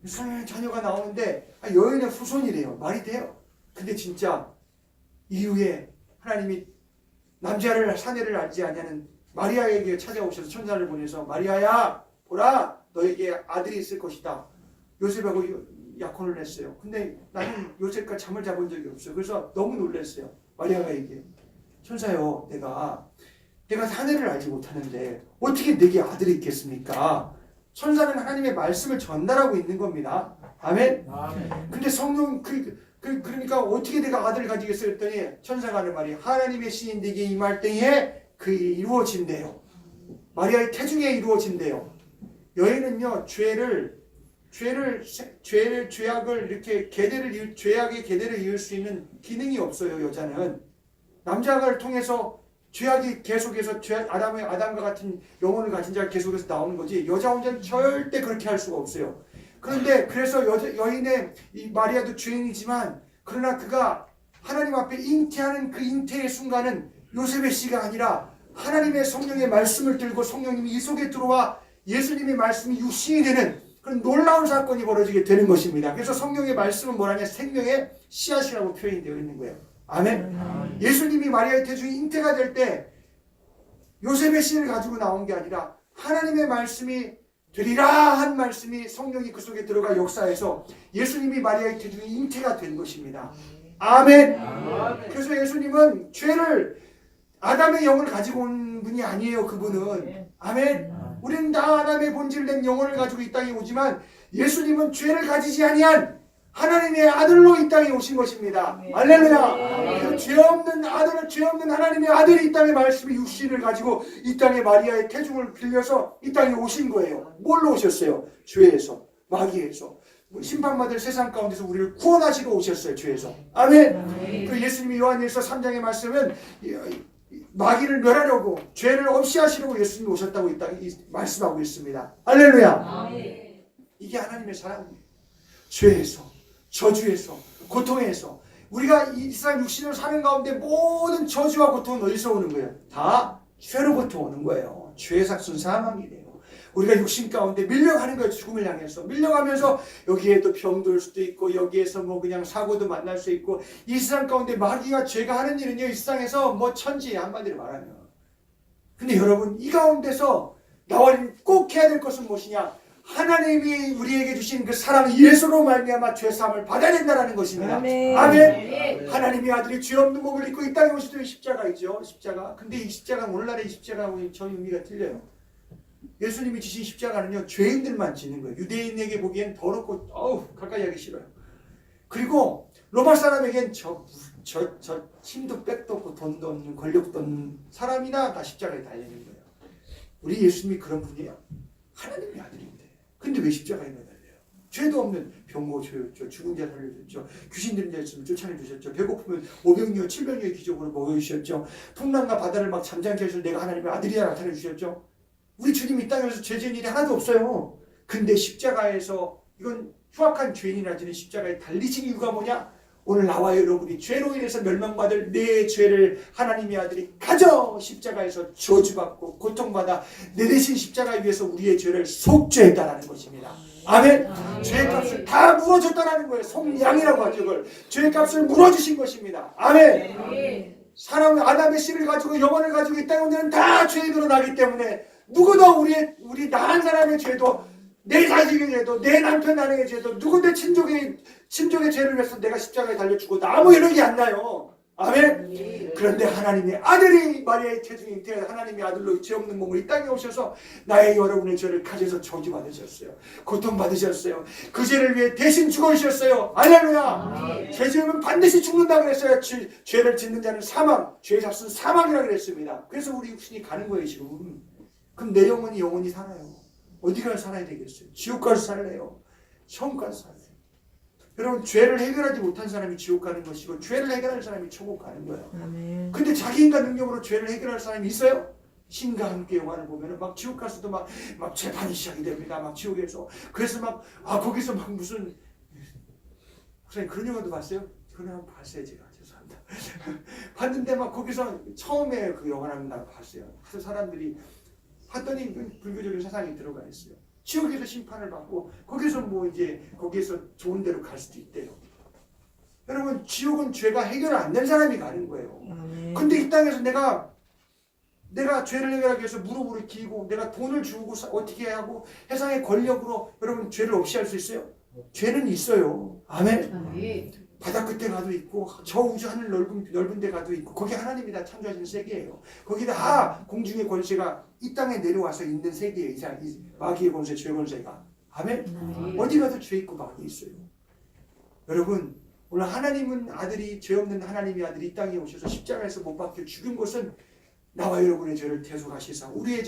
이스라엘 자녀가 나오는데 여인의 후손이래요. 말이 돼요? 근데 진짜 이후에 하나님이 남자를 사내를 알지 아니하는 마리아에게 찾아오셔서 천사를 보내서 마리아야 보라 너에게 아들이 있을 것이다. 요셉하고 약혼을 했어요. 근데 나는 요셉과 잠을 자본 적이 없어요. 그래서 너무 놀랐어요. 마리아가 얘기해요. 천사요 내가 사내를 알지 못하는데 어떻게 내게 아들이 있겠습니까? 천사는 하나님의 말씀을 전달하고 있는 겁니다. 아멘? 근데 성령 그러니까 어떻게 내가 아들을 가지겠어요? 했더니 천사가 하는 말이 하나님의 신이 네게 임할 때에 그게 이루어진대요. 마리아의 태중에 이루어진대요. 여인은요 죄악을 이렇게 죄악의 계대를 이을 수 있는 기능이 없어요. 여자는 남자를 통해서 죄악이 계속해서 아담과 같은 영혼을 가진 자가 계속해서 나오는 거지 여자 혼자는 절대 그렇게 할 수가 없어요. 그런데 그래서 여인의 이 마리아도 죄인이지만 그러나 그가 하나님 앞에 잉태하는 그 잉태의 순간은 요셉의 씨가 아니라 하나님의 성령의 말씀을 들고 성령님이 이 속에 들어와 예수님의 말씀이 육신이 되는 그런 놀라운 사건이 벌어지게 되는 것입니다. 그래서 성령의 말씀은 뭐라냐 생명의 씨앗이라고 표현이 되어 있는 거예요. 아멘. 예수님이 마리아의 태중에 잉태가 될 때 요셉의 씨를 가지고 나온 게 아니라 하나님의 말씀이 되리라 한 말씀이 성령이 그 속에 들어가 역사해서 예수님이 마리아의 태중에 잉태가 된 것입니다. 아멘. 그래서 예수님은 아담의 영을 가지고 온 분이 아니에요. 그분은. 아멘. 우리는 다 아담의 본질을 낸 영혼을 가지고 이 땅에 오지만 예수님은 죄를 가지지 아니한 하나님의 아들로 이 땅에 오신 것입니다. 할렐루야. 그 죄 없는 하나님의 아들이 이 땅에 말씀의 육신을 가지고 이 땅에 마리아의 태중을 빌려서 이 땅에 오신 거예요. 뭘로 오셨어요? 죄에서, 마귀에서. 심판받을 세상 가운데서 우리를 구원하시러 오셨어요. 죄에서. 아멘. 그 예수님이 요한일서 3장에 말씀은 마귀를 멸하려고 죄를 없이 하시려고 예수님이 오셨다고 이 땅에 말씀하고 있습니다. 할렐루야. 이게 하나님의 사랑이에요. 죄에서, 저주에서, 고통에서 우리가 이 세상 육신을 사는 가운데 모든 저주와 고통은 어디서 오는 거예요? 다 죄로부터 오는 거예요. 죄의 삭순 사망이래요. 우리가 육신 가운데 밀려가는 거예요. 죽음을 향해서 밀려가면서 여기에 또 병들 수도 있고 여기에서 뭐 그냥 사고도 만날 수 있고 이 세상 가운데 마귀가 죄가 하는 일은요 이 세상에서 뭐 천지 한마디로 말하면 근데 여러분 이 가운데서 나와 꼭 해야 될 것은 무엇이냐? 하나님이 우리에게 주신 그 사랑 예수로 말미암아 죄사함을 받아야 된다는 것입니다. 아멘. 아멘. 하나님의 아들이 죄 없는 몸을 입고 이 땅에 오시던 십자가이죠. 십자가. 근데 이 십자가 오늘날의 십자가하고 전 의미가 틀려요. 예수님이 지신 십자가는요 죄인들만 지는 거예요. 유대인에게 보기엔 더럽고 가까이 하기 싫어요. 그리고 로마 사람에겐 저 힘도 백도 없고 돈도 없는 권력도 없는 사람이나 다 십자가에 달리는 거예요. 우리 예수님이 그런 분이에요. 하나님의 아들인데 근데 왜 십자가에 매달려요? 죄도 없는 병고 조였죠. 죽은 자 살려줬죠. 귀신 들린 자 있으면 쫓아내주셨죠. 배고프면 500년 700년의 기적으로 먹여주셨죠. 풍랑과 바다를 막 잠잠케 하셔서 내가 하나님의 아들이라 나타내주셨죠. 우리 주님 이 땅에서 죄 지은 일이 하나도 없어요. 근데 십자가에서 이건 흉악한 죄인이라 지는 십자가에 달리신 이유가 뭐냐? 오늘 나와 여러분이 죄로 인해서 멸망받을 내 죄를 하나님의 아들이 가져 십자가에서 저주받고 고통받아 내 대신 십자가 위에서 우리의 죄를 속죄했다라는 것입니다. 아멘. 죄의 값을 다 물어줬다라는 거예요. 속량이라고 하죠. 그걸 죄의 값을 물어주신 것입니다. 아멘. 사람 아담의 씨를 가지고 영혼을 가지고 이 땅에 오는 다 죄인으로 나기 때문에 누구도 우리 나한 사람의 죄도 내 자식의 죄도 내 남편 아내의 죄도 누구도 친족의 죄를 위해서 내가 십자가에 달려 죽어도 아무 이력이 안 나요. 아멘. 그런데 하나님의 아들이 마리아의 태중에 잉태한 하나님의 아들로 죄 없는 몸을 이 땅에 오셔서 나의 여러분의 죄를 가져서 저주받으셨어요. 고통받으셨어요. 그 죄를 위해 대신 죽으셨어요. 할렐루야. 죄 지으면 반드시 죽는다 그랬어요. 죄를 짓는 자는 사망, 죄의 값은 사망이라 그랬습니다. 그래서 우리 육신이 가는 거예요 지금. 그럼 내 영혼이 살아요. 어디 가서 살아야 되겠어요? 지옥 가서 살래요? 천국 가서 살래요? 여러분 죄를 해결하지 못한 사람이 지옥 가는 것이고 죄를 해결할 사람이 천국 가는 거예요. 아멘. 근데 자기 인간 능력으로 죄를 해결할 사람이 있어요? 신과 함께 영화를 보면은 막 지옥 가서도 막 재판이 시작이 됩니다. 막 지옥에서 그래서 거기서 막 무슨 목사님 그런 영화도 봤어요? 그런 영화 봤어요 제가. 죄송합니다. 봤는데 막 거기서 처음에 그 영화를 나 봤어요. 그래서 사람들이 봤더니 불교적인 사상이 들어가 있어요. 지옥에서 심판을 받고 거기서 뭐 이제 거기에서 좋은 데로 갈 수도 있대요. 여러분 지옥은 죄가 해결 안 된 사람이 가는 거예요. 근데 이 땅에서 내가 죄를 해결하기 위해서 무릎을 기고 내가 돈을 주고 어떻게 하고 세상의 권력으로 여러분 죄를 없이 할 수 있어요? 죄는 있어요. 아멘. 바다 끝에 가도 있고 저 우주 하늘 넓은 데 가도 있고 거기 하나님이 다 창조하신 세계예요. 거기 다 공중의 권세가 이 땅에 내려와서 있는 세계예요. 이 마귀의 권세, 죄 권세가. 아멘. 어디 가도 죄 있고 마귀 있어요. 여러분 오늘 하나님은 아들이 죄 없는 하나님의 아들이 이 땅에 오셔서 십자가에서 못 박혀 죽은 것은 나와 여러분의 죄를 대속하시사 우리의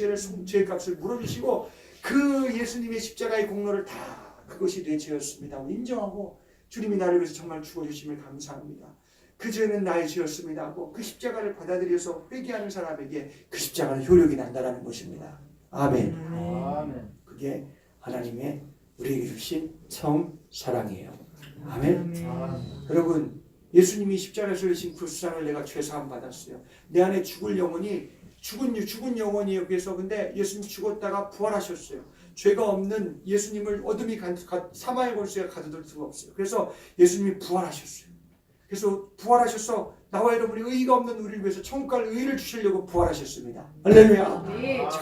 죄값을 물어주시고 그 예수님의 십자가의 공로를 다 그것이 내 죄였습니다. 인정하고 주님이 나를 위해서 정말 죽어주심을 감사합니다. 그 죄는 나의 죄였습니다 하고 그 십자가를 받아들여서 회개하는 사람에게 그 십자가는 효력이 난다는 것입니다. 아멘. 아멘. 그게 하나님의 우리에게 주신 처음 사랑이에요. 아멘. 여러분 예수님이 십자가에서 흘리신 그 수상을 내가 죄사함 받았어요. 내 안에 죽을 영혼이 죽은 영혼이에요. 그래서 근데 예수님 죽었다가 부활하셨어요. 죄가 없는 예수님을 어둠이 사마의 권세가 가둬둘 수가 없어요. 그래서 예수님이 부활하셨어요. 그래서 부활하셔서 나와 여러분이 의의가 없는 우리를 위해서 천국 갈 의의를 주시려고 부활하셨습니다. 할렐루야.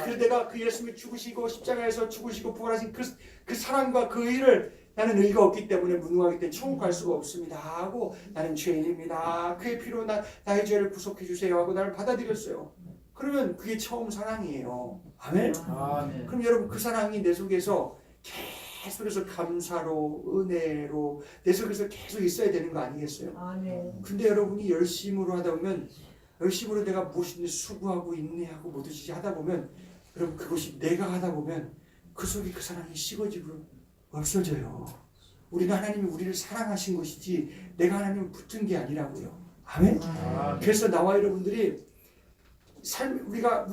그래서 내가 그 예수님이 죽으시고 십자가에서 죽으시고 부활하신 그 사랑과 그 의의를 나는 의의가 없기 때문에 무능하기 때문에 천국 갈 수가 없습니다 하고 나는 죄인입니다. 그의 피로 나의 죄를 구속해 주세요 하고 나를 받아들였어요. 그러면 그게 처음 사랑이에요. 아멘. 아멘. 그럼 여러분 그 사랑이 내 속에서 계속해서 감사로 은혜로 내 속에서 계속 있어야 되는 거 아니겠어요? 아멘. 근데 여러분이 열심으로 하다 보면 열심으로 내가 무엇인지 수고하고 인내하고 뭐든지 하다 보면 여러분 그것이 내가 하다 보면 그 속에 그 사랑이 식어지고 없어져요. 우리가 하나님이 우리를 사랑하신 것이지 내가 하나님을 붙은 게 아니라고요. 아멘. 그래서 나와 여러분들이 우리가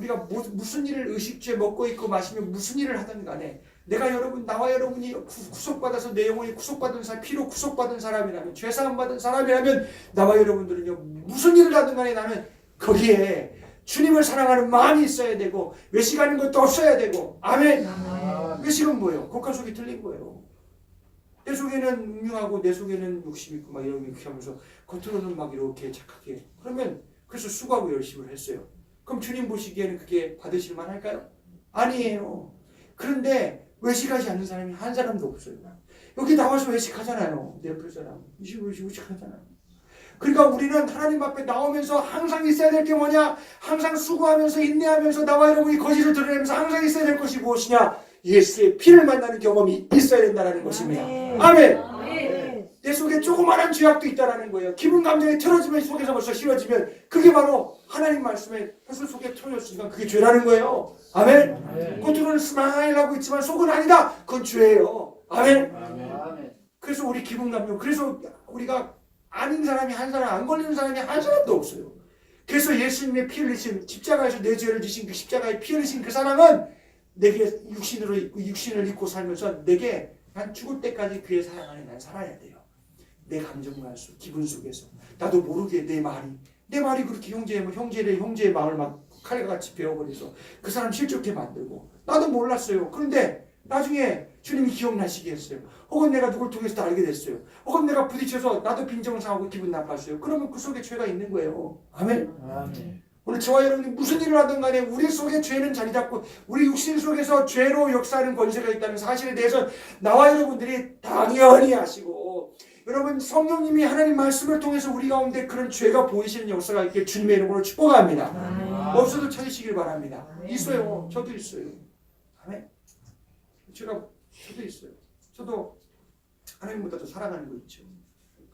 무슨 일을 의식주에 먹고 있고 마시며 무슨 일을 하든 간에 나와 여러분이 구속받아서 내 영혼이 구속받은 사람, 피로 구속받은 사람이라면 죄사함 받은 사람이라면 나와 여러분들은요 무슨 일을 하든 간에 나는 거기에 주님을 사랑하는 마음이 있어야 되고 외식하는 것도 없어야 되고 아멘. 외식은 뭐예요? 곡간 속이 틀린 거예요. 내 속에는 음흉하고 내 속에는 욕심 있고 막 이렇게 하면서 겉으로는 막 이렇게 착하게 그러면 그래서 수고하고 열심을 했어요. 그럼 주님 보시기에는 그게 받으실 만할까요? 아니에요. 그런데 외식하지 않는 사람이 한 사람도 없어요. 여기 나와서 외식하잖아요. 내 옆에 사람 외식하잖아요. 그러니까 우리는 하나님 앞에 나오면서 항상 있어야 될 게 뭐냐? 항상 수고하면서 인내하면서 나와 여러분이 거짓을 드러내면서 항상 있어야 될 것이 무엇이냐? 예수의 피를 만나는 경험이 있어야 된다는 것입니다. 아멘. 내 속에 조그마한 죄악도 있다라는 거예요. 기분 감정이 틀어지면 속에서 벌써 싫어지면 그게 바로 하나님 말씀에 벌써 속에 틀어졌으니까 그게 죄라는 거예요. 아멘. 겉으로는 스마일하고 있지만 속은 아니다. 그건 죄예요. 아멘. 그래서 우리 기분 감정 그래서 우리가 아닌 사람이 한 사람 안 걸리는 사람이 한 사람도 없어요. 그래서 예수님의 피 흘리신 십자가에서 내 죄를 지신 그 십자가에 피 흘리신 그 사랑은 내게 육신을 입고 살면서 내게 난 죽을 때까지 그의 사랑 안에 난 살아야 돼요. 내 감정만 기분 속에서 나도 모르게 내 말이 그렇게 형제의 마음을 막 칼같이 베어버려서 그 사람 실족해 만들고 나도 몰랐어요. 그런데 나중에 주님이 기억나시게 했어요. 혹은 내가 누굴 통해서 다 알게 됐어요. 혹은 내가 부딪혀서 나도 빈정상하고 기분 나빴어요. 그러면 그 속에 죄가 있는 거예요. 아멘. 오늘 저와 여러분이 무슨 일을 하든 간에 우리 속에 죄는 자리 잡고 우리 육신 속에서 죄로 역사하는 권세가 있다는 사실에 대해서 나와 여러분들이 당연히 아시고 여러분 성령님이 하나님 말씀을 통해서 우리 가운데 그런 죄가 보이시는 역사가 있게 주님의 이름으로 축복합니다. 없어도 찾으시길 바랍니다. 있어요. 저도 있어요. 아멘. 저도 있어요. 저도 하나님보다 더 사랑하는 거 있죠.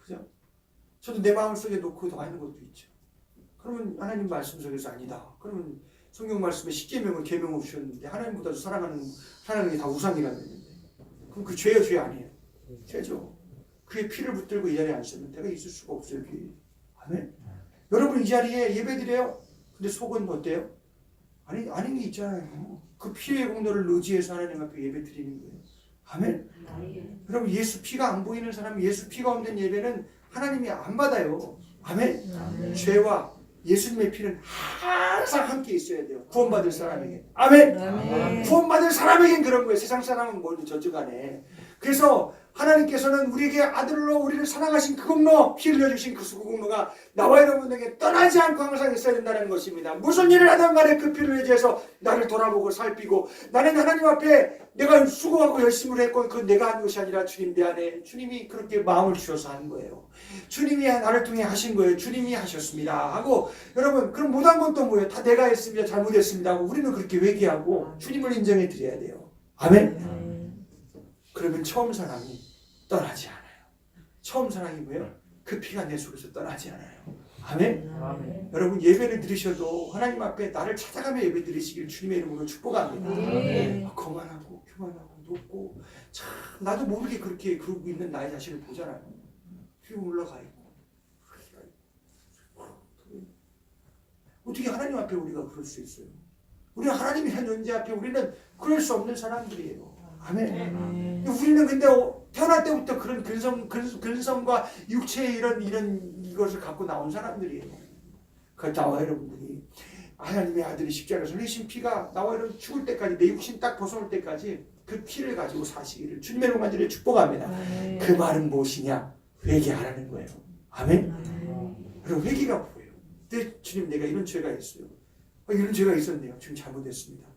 그죠? 저도 내 마음속에 놓고 더 하는 것도 있죠. 그러면 하나님 말씀 속에서 아니다. 그러면 성경 말씀에 십계명을 계명을 주셨는데 하나님보다 더 사랑하는 게 다 우상이라 그랬는데 그럼 그 죄예요, 죄 아니에요? 죄죠. 그의 피를 붙들고 이 자리에 앉으면 내가 있을 수가 없어요. 여기. 아멘. 여러분 이 자리에 예배드려요. 근데 속은 어때요? 아닌 게 있잖아요. 그 피의 공로를 의지해서 하나님 앞에 예배 드리는 거예요. 아멘. 여러분 예수 피가 안 보이는 사람, 예수 피가 없는 예배는 하나님이 안 받아요. 아멘. 죄와 예수님의 피는 항상 함께 있어야 돼요. 구원받을 사람에게. 아멘. 구원받을 사람에겐 그런 거예요. 세상 사람은 뭘 저쪽하네. 그래서 하나님께서는 우리에게 아들로 우리를 사랑하신 그 공로, 피 흘려주신 그 수고공로가 나와 여러분에게 떠나지 않고 항상 있어야 된다는 것입니다. 무슨 일을 하든 간에 그 피를 의지해서 나를 돌아보고 살피고, 나는 하나님 앞에 내가 수고하고 열심을 했고 그 내가 한 것이 아니라 주님 내 안에 주님이 그렇게 마음을 주셔서 하는 거예요. 주님이 나를 통해 하신 거예요. 주님이 하셨습니다 하고, 여러분 그럼 못한 건 또 뭐예요? 다 내가 했습니다, 잘못했습니다 하고 우리는 그렇게 회개하고 주님을 인정해 드려야 돼요. 아멘. 그러면 처음 사랑이 떠나지 않아요. 처음 사랑이 뭐예요? 그 피가 내 속에서 떠나지 않아요. 아멘. 아멘. 여러분 예배를 드리셔도 하나님 앞에 나를 찾아가며 예배 드리시길 주님의 이름으로 축복합니다. 거만하고 교만하고 높고, 참 나도 모르게 그렇게 그러고 있는 나의 자신을 보잖아요. 위로 올라가 있고, 어떻게 하나님 앞에 우리가 그럴 수 있어요? 우리가 하나님이란 존재 앞에 우리는 그럴 수 없는 사람들이에요. 아멘. 우리는 근데 태어날 때부터 그런 근성과 육체의 이런 이것을 갖고 나온 사람들이에요. 그 나와 여러분들이 하나님의 아들이 십자가에서 흘리신 피가 나와 여러분 죽을 때까지, 내 육신 딱 벗어올 때까지 그 피를 가지고 사시기를 주님의 이름으로 간절히 축복합니다. 그 말은 무엇이냐? 회개하라는 거예요. 아멘. 그리고 회개가 뭐예요? 근데 주님 내가 이런 죄가 있어요. 이런 죄가 있었네요. 주님 잘못했습니다.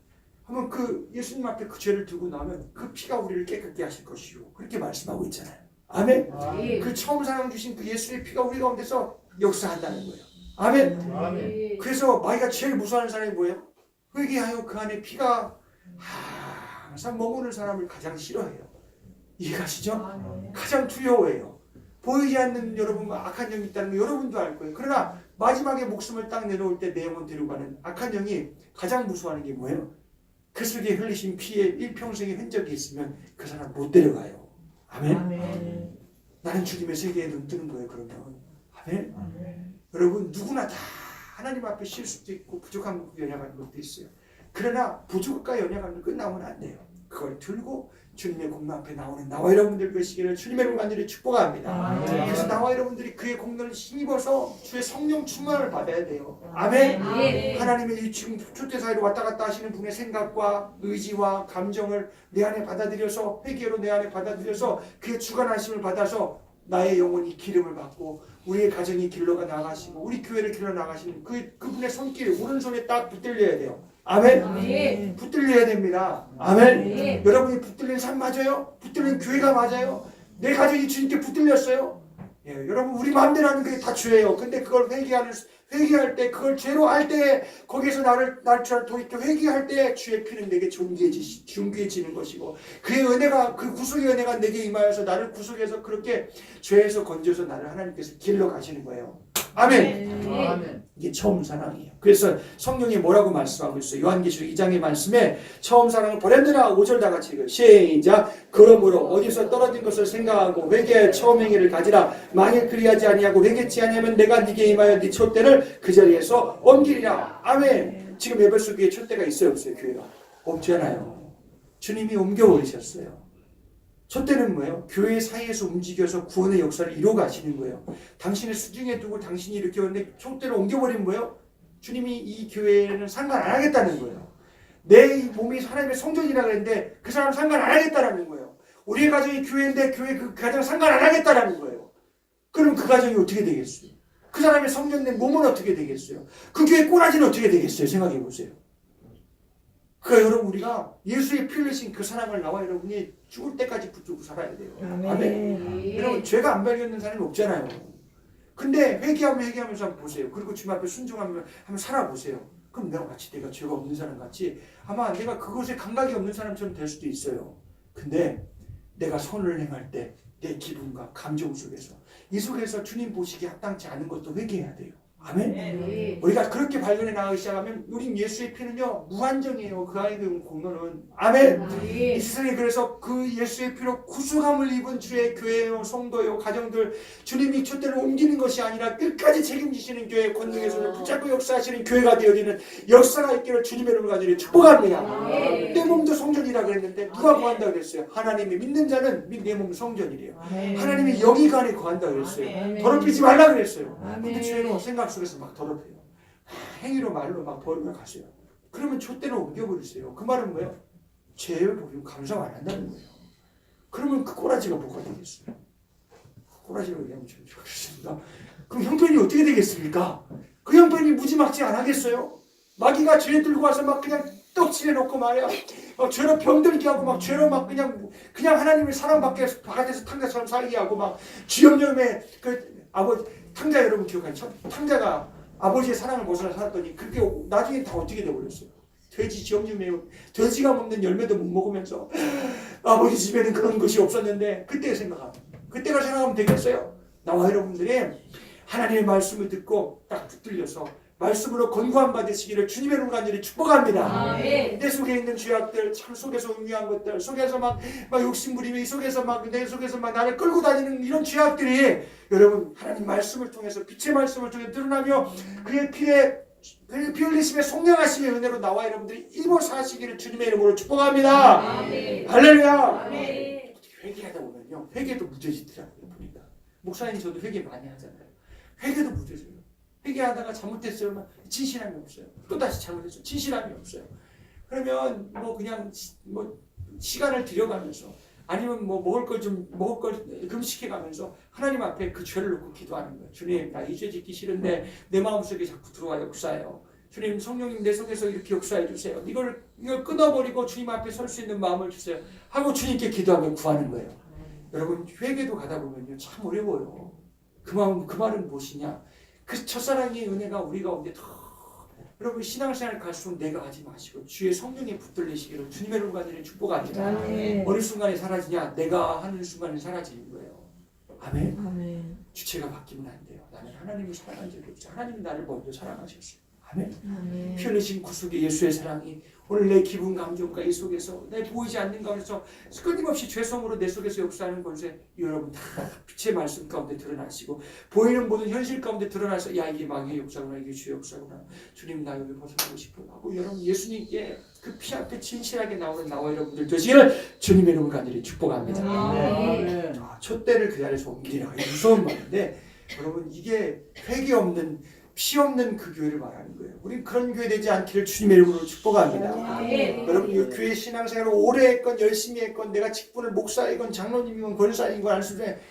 하면 그 예수님 앞에 그 죄를 두고 나면 그 피가 우리를 깨끗게 하실 것이요. 그렇게 말씀하고 있잖아요. 아멘. 그 처음 사랑 주신 그 예수의 피가 우리 가운데서 역사한다는 거예요. 아멘. 아멘. 그래서 마귀가 제일 무서워하는 사람이 뭐예요? 회개하여 그 안에 피가 항상 머무는 사람을 가장 싫어해요. 이해가시죠? 가장 두려워해요. 보이지 않는 여러분과 악한 영이 있다는 거 여러분도 알 거예요. 그러나 마지막에 목숨을 딱 내놓을 때 내 영혼 데리고 가는 악한 영이 가장 무서워하는 게 뭐예요? 그 속에 흘리신 피에 일평생의 흔적이 있으면 그 사람 못 데려가요. 아멘. 나는 주님의 세계에 눈 뜨는 거예요. 그러면 아멘. 여러분 누구나 다 하나님 앞에 실수도 있고 부족한 것도 연약한 것도 있어요. 그러나 부족과 연약함을 끝나면 안 돼요. 그걸 들고 주님의 공로 앞에 나오는 나와 여러분들 되시기를 주님의 이름으로 간절히 축복합니다. 그래서 나와 여러분들이 그의 공로를 힘입어서 주의 성령 충만을 받아야 돼요. 아멘. 하나님의 지금 초대 사이로 왔다 갔다 하시는 분의 생각과 의지와 감정을 내 안에 받아들여서, 회개로 내 안에 받아들여서 그의 주관하심을 받아서 나의 영혼이 기름을 받고 우리의 가정이 길러가 나가시고 우리 교회를 길러 나가시는 그분의 손길 오른손에 딱 붙들려야 돼요. 아멘. 붙들려야 됩니다. 아멘. 여러분이 붙들린 삶 맞아요? 붙들린 교회가 맞아요? 내 가정이 주님께 붙들렸어요? 예, 여러분 우리 마음대로 하는 게 다 죄예요. 근데 그걸 회개할 때, 그걸 죄로 할 때, 거기에서 나를 돌이켜 회개할 때 주의 피는 내게 존귀해지는 것이고, 그의 은혜가, 그 구속의 은혜가 내게 임하여서 나를 구속해서 그렇게 죄에서 건져서 나를 하나님께서 길러 가시는 거예요. 아멘. 아멘. 이게 처음 사랑이에요. 그래서 성령이 뭐라고 말씀하고 있어요? 요한계시록 2장의 말씀에 처음 사랑을 버렸느라 5절 다 같이 읽어요. 시작. 그러므로 어디서 떨어진 것을 생각하고 회개하여 처음 행위를 가지라. 만일 그리하지 아니하고 회개치 아니하면 내가 네게 임하여 네 촛대를 그 자리에서 옮기리라. 아멘. 지금 에베소 교회에 촛대가 있어요, 없어요? 교회가 없잖아요. 주님이 옮겨버리셨어요. 촛대는 뭐예요? 교회 사이에서 움직여서 구원의 역사를 이루어 가시는 거예요. 당신의 수중에 두고 당신이 이렇게 왔는데 촛대를 옮겨버리면 뭐예요? 주님이 이 교회는 상관 안 하겠다는 거예요. 내 몸이 하나님의 성전이라 그랬는데 그 사람 상관 안 하겠다는 거예요. 우리의 가정이 교회인데 교회 그 가정 상관 안 하겠다는 거예요. 그럼 그 가정이 어떻게 되겠어요? 그 사람의 성전된 몸은 어떻게 되겠어요? 그 교회 꼬라지는 어떻게 되겠어요? 생각해 보세요. 그러니까 여러분 우리가 예수의 피 흘리신 그 사랑을 나와 여러분이 죽을 때까지 붙들고 살아야 돼요. 아멘. 여러분 죄가 안 발견된 사람이 없잖아요. 근데 회개하면서 한번 보세요. 그리고 주님 앞에 순종하면 한번 살아보세요. 그럼 내가 죄가 없는 사람 같이 아마 내가 그것에 감각이 없는 사람처럼 될 수도 있어요. 근데 내가 선을 행할 때 내 기분과 감정 속에서 이 속에서 주님 보시기에 합당치 않은 것도 회개해야 돼요. 아멘. 네. 우리가 그렇게 발견해 나가기 시작하면 우린 예수의 피는요 무한정이에요. 그 안에 그 공로는. 아멘. 네. 이 세상에 그래서 그 예수의 피로 구속함을 입은 주의 교회요, 성도요, 가정들 주님이 촛대를 옮기는 것이 아니라 끝까지 책임지시는 교회, 권능의 손을 붙잡고 역사하시는 교회가 되어지는 역사가 있기를 주님의 이름을 가지고 축복합니다. 내 몸도 성전이라 그랬는데 누가 구한다고 그랬어요? 하나님이 믿는 자는 내 몸 성전이래요. 하나님이 여기가 안에 구한다고 그랬어요. 더럽히지 말라 그랬어요. 근데 죄는 생각 속에서 막 더럽혀요. 행위로 말로 막 버리며 가세요. 그러면 촛대로 옮겨버리세요. 그 말은 뭐예요? 죄를 보이고 감상 안 한다는 거예요. 그러면 그 꼬라지가 뭐가 되겠어요? 꼬라지로 얘기하면 좀 좋겠습니다. 그럼 형편이 어떻게 되겠습니까? 그 형편이 무지막지 안 하겠어요? 마귀가 죄 들고 와서 막 그냥 떡칠해 놓고 말이야. 죄로 병들게 하고 막 죄로 막 그냥 하나님의 사랑받게 바깥에서 탕자처럼 살게 하고 막 주염염에 그 아버지 탕자 여러분 기억하죠? 탕자가 아버지의 사랑을 벗어나 살았더니 그렇게 나중에 다 어떻게 돼버렸어요? 돼지 지엄지매 돼지가 먹는 열매도 못 먹으면서 아버지 집에는 그런 것이 없었는데 그때가 생각하면 되겠어요? 나와 여러분들이 하나님의 말씀을 듣고 딱 붙들려서 말씀으로 건고함 받으시기를 주님의 이름으로 간절히 축복합니다. 내 속에 있는 죄악들, 참 속에서 음미한 것들, 속에서 막 욕심부리며 이 속에서 내 속에서 막 나를 끌고 다니는 이런 죄악들이 여러분 하나님 말씀을 통해서 빛의 말씀을 통해 드러나며 그의 피에 피 흘리심에 속량하심의 은혜로 나와 여러분들이 일부 사시기를 주님의 이름으로 축복합니다. 할렐루야. 회개하다 보면요 회개도 무뎌지더라고요. 보니까 목사님 저도 회개 많이 하잖아요. 회개도 무뎌져요. 회개하다가 잘못했어요. 진실함이 없어요. 또다시 잘못했어요. 진실함이 없어요. 그러면 그냥 시간을 들여가면서 아니면 먹을 걸 금식해가면서 하나님 앞에 그 죄를 놓고 기도하는 거예요. 주님, 나 이 죄 짓기 싫은데 내 마음속에 자꾸 들어와 역사해요. 주님, 성령님 내 속에서 이렇게 역사해 주세요. 이걸 끊어버리고 주님 앞에 설 수 있는 마음을 주세요. 하고 주님께 기도하면 구하는 거예요. 여러분 회개도 가다 보면요 참 어려워요. 그 말은 무엇이냐? 그 첫사랑의 은혜가 우리 가운데 더 여러분 신앙생활 갈수록 내가 하지 마시고 주의 성령에 붙들리시기를 주님의 이름으로 간절히 축복합니다. 어느 순간에 사라지냐? 내가 하는 순간에 사라지는 거예요. 아멘. 주체가 바뀌면 안 돼요. 나는 하나님을 사랑한 적이 없어요. 하나님이 나를 먼저 사랑하셨어요. 아멘. 피 흘리신 구속의 예수의 사랑이 오늘 내 기분 감정과 이 속에서 내 보이지 않는 가운데서 끊임없이 죄성으로 내 속에서 역사하는 것에 여러분 다 빛의 말씀 가운데 드러나시고 보이는 모든 현실 가운데 드러나서 야 이게 마귀의 역사구나 이게 주의 역사구나 주님 나 여기 벗어나고 싶어 하고 여러분 예수님께 그 피 앞에 진실하게 나오는 나와 여러분들 되시기를 주님의 이름으로 간절히 축복합니다. 촛대를 그 자리에서 옮기라 무서운 말인데 여러분 이게 회개 없는 피 없는 그 교회를 말하는 거예요. 우린 그런 교회 되지 않기를 주님의 이름으로 축복합니다. 여러분 이 교회 신앙생활을 오래 했건 열심히 했건 내가 직분을 목사이건 장로님이건 권사이건 알 수 있는데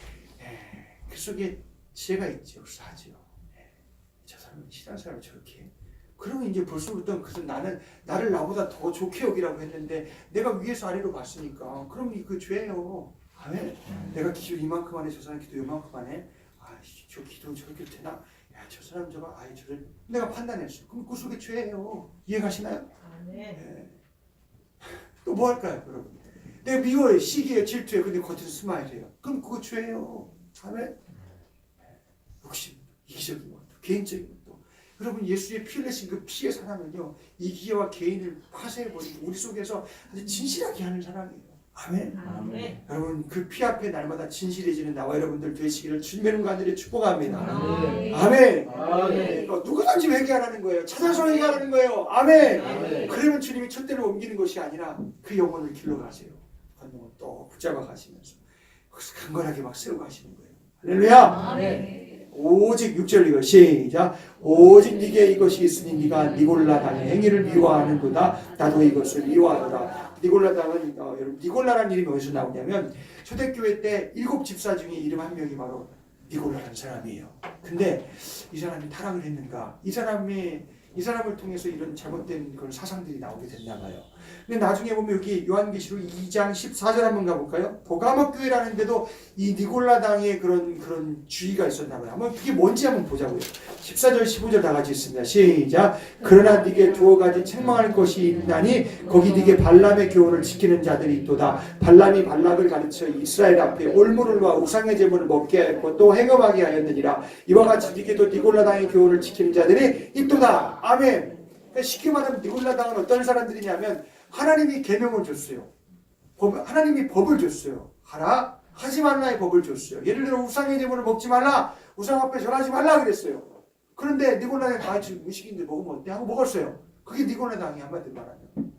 그 속에 지혜가 있지 역사하죠. 저 사람은 신앙생활을 저렇게 해. 그러면 이제 벌써부터 그래서 나를 나보다 더 좋게 여기라고 했는데 내가 위에서 아래로 봤으니까 그럼 그 죄예요. 아멘. 내가 기도 이만큼 하네 저 사람 기도 이만큼 하네 저 기도 저렇게 되나 저 사람 저거 저를 내가 판단했어요. 그럼 그 속에 죄예요. 이해가시나요? 또 뭐 할까요, 여러분? 내가 미워해, 시기해, 질투해. 근데 겉에서 스마일해요. 그럼 그거 죄예요. 아멘. 욕심, 이기적인 것도, 개인적인 것도. 여러분 예수의 피 흘리신 그 피의 사랑은요 이기와 개인을 파쇄해버리고 우리 속에서 아주 진실하게 하는 사랑이에요. 아멘. 여러분 그 피 앞에 날마다 진실해지는 나와 여러분들 되시기를 주님의 이름으로 간절히 축복합니다. 아멘. 누구든지 회개하라는 거예요. 찾아서 회개하라는 거예요. 아멘. 그러면 주님이 촛대를 옮기는 것이 아니라 그 영혼을 길러가세요. 권능을 또 붙잡아 가시면서 거기서 강건하게 막 세우고 가시는 거예요. 할렐루야. 오직 6절 이거 시작. 오직 네게 이것이 있으니 네가 니골라당의 행위를 미워하는도다. 나도 이것을 미워하노라. 니골라당은 여러분 니골라라는 이름이 어디서 나오냐면 초대교회 때 7 집사 중에 이름 한 명이 바로 니골라라는 사람이에요. 근데 이 사람이 타락을 했는가? 이 사람이 이 사람을 통해서 이런 잘못된 그런 사상들이 나오게 됐나 봐요. 근데 나중에 보면 여기 요한계시록 2장 14절 한번 가볼까요? 보가목 교회라는데도 이 니골라당의 그런 주의가 있었나 봐요. 한번 그게 뭔지 한번 보자고요. 14절 15절 다 같이 있습니다. 시작. 그러나 네게 두어 가지 책망할 것이 있나니 거기 네게 발람의 교훈을 지키는 자들이 있도다. 발람이 발락을 가르쳐 이스라엘 앞에 올무를과 우상의 제물을 먹게 하였고 또 행음하게 하였느니라. 이와 같이 네게도 니골라당의 교훈을 지키는 자들이 있도다. 아멘. 그러니까 쉽게 말하면 니골라당은 어떤 사람들이냐면 하나님이 계명을 줬어요. 하나님이 법을 줬어요. 하라, 하지 말라의 법을 줬어요. 예를 들어 우상의 제물을 먹지 말라, 우상 앞에 절하지 말라 그랬어요. 그런데 니골라당이 다 지금 음식인데 먹으면 어때? 하고 먹었어요. 그게 니골라당이 한마디로 말하면.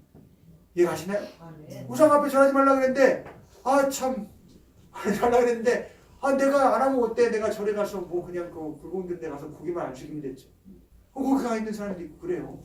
이해가시나요? 우상 앞에 절하지 말라 그랬는데 참 하지 말라 그랬는데 내가 안 하면 어때? 내가 절에 가서 뭐 그냥 그 굴곡된 데 가서 고기만 안 죽이면 됐죠. 거기 가 있는 사람들이 있고 그래요.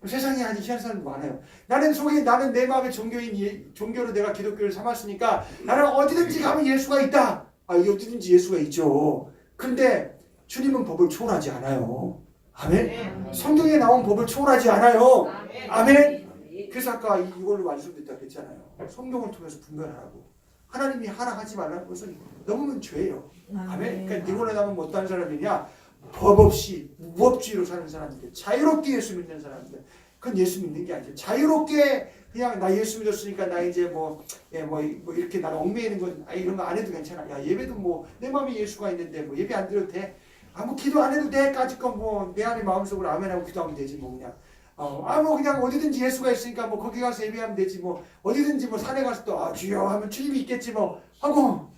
세상에 아주 희한한 사람도 많아요. 나는 내 마음의 종교로 내가 기독교를 삼았으니까 나는 어디든지 가면 예수가 있다. 어디든지 예수가 있죠. 근데 주님은 법을 초월하지 않아요. 아멘. 성경에 나온 법을 초월하지 않아요. 아멘. 그래서 아까 이걸로 말씀드렸다 그랬잖아요. 성경을 통해서 분별하라고. 하나님이 하라 하지 말라는 것은 넘으면 죄예요. 아멘. 그러니까 니골라당은 못한 사람이냐? 법 없이 무법주의로 사는 사람들, 자유롭게 예수 믿는 사람들, 그건 예수 믿는 게 아니죠. 자유롭게 그냥 나 예수 믿었으니까 나 이제 뭐 이렇게 나를 얽매이는 건 이런 거 안 해도 괜찮아. 야 예배도 뭐 내 마음에 예수가 있는데 뭐 예배 안 드려도 돼. 뭐 기도 안 해도 돼. 까짓건 뭐 내 안에 마음속으로 아멘하고 기도하면 되지 뭐 그냥. 뭐 그냥 어디든지 예수가 있으니까 뭐 거기 가서 예배하면 되지 뭐 어디든지 뭐 산에 가서 또 주여 하면 주님이 있겠지 뭐 하고.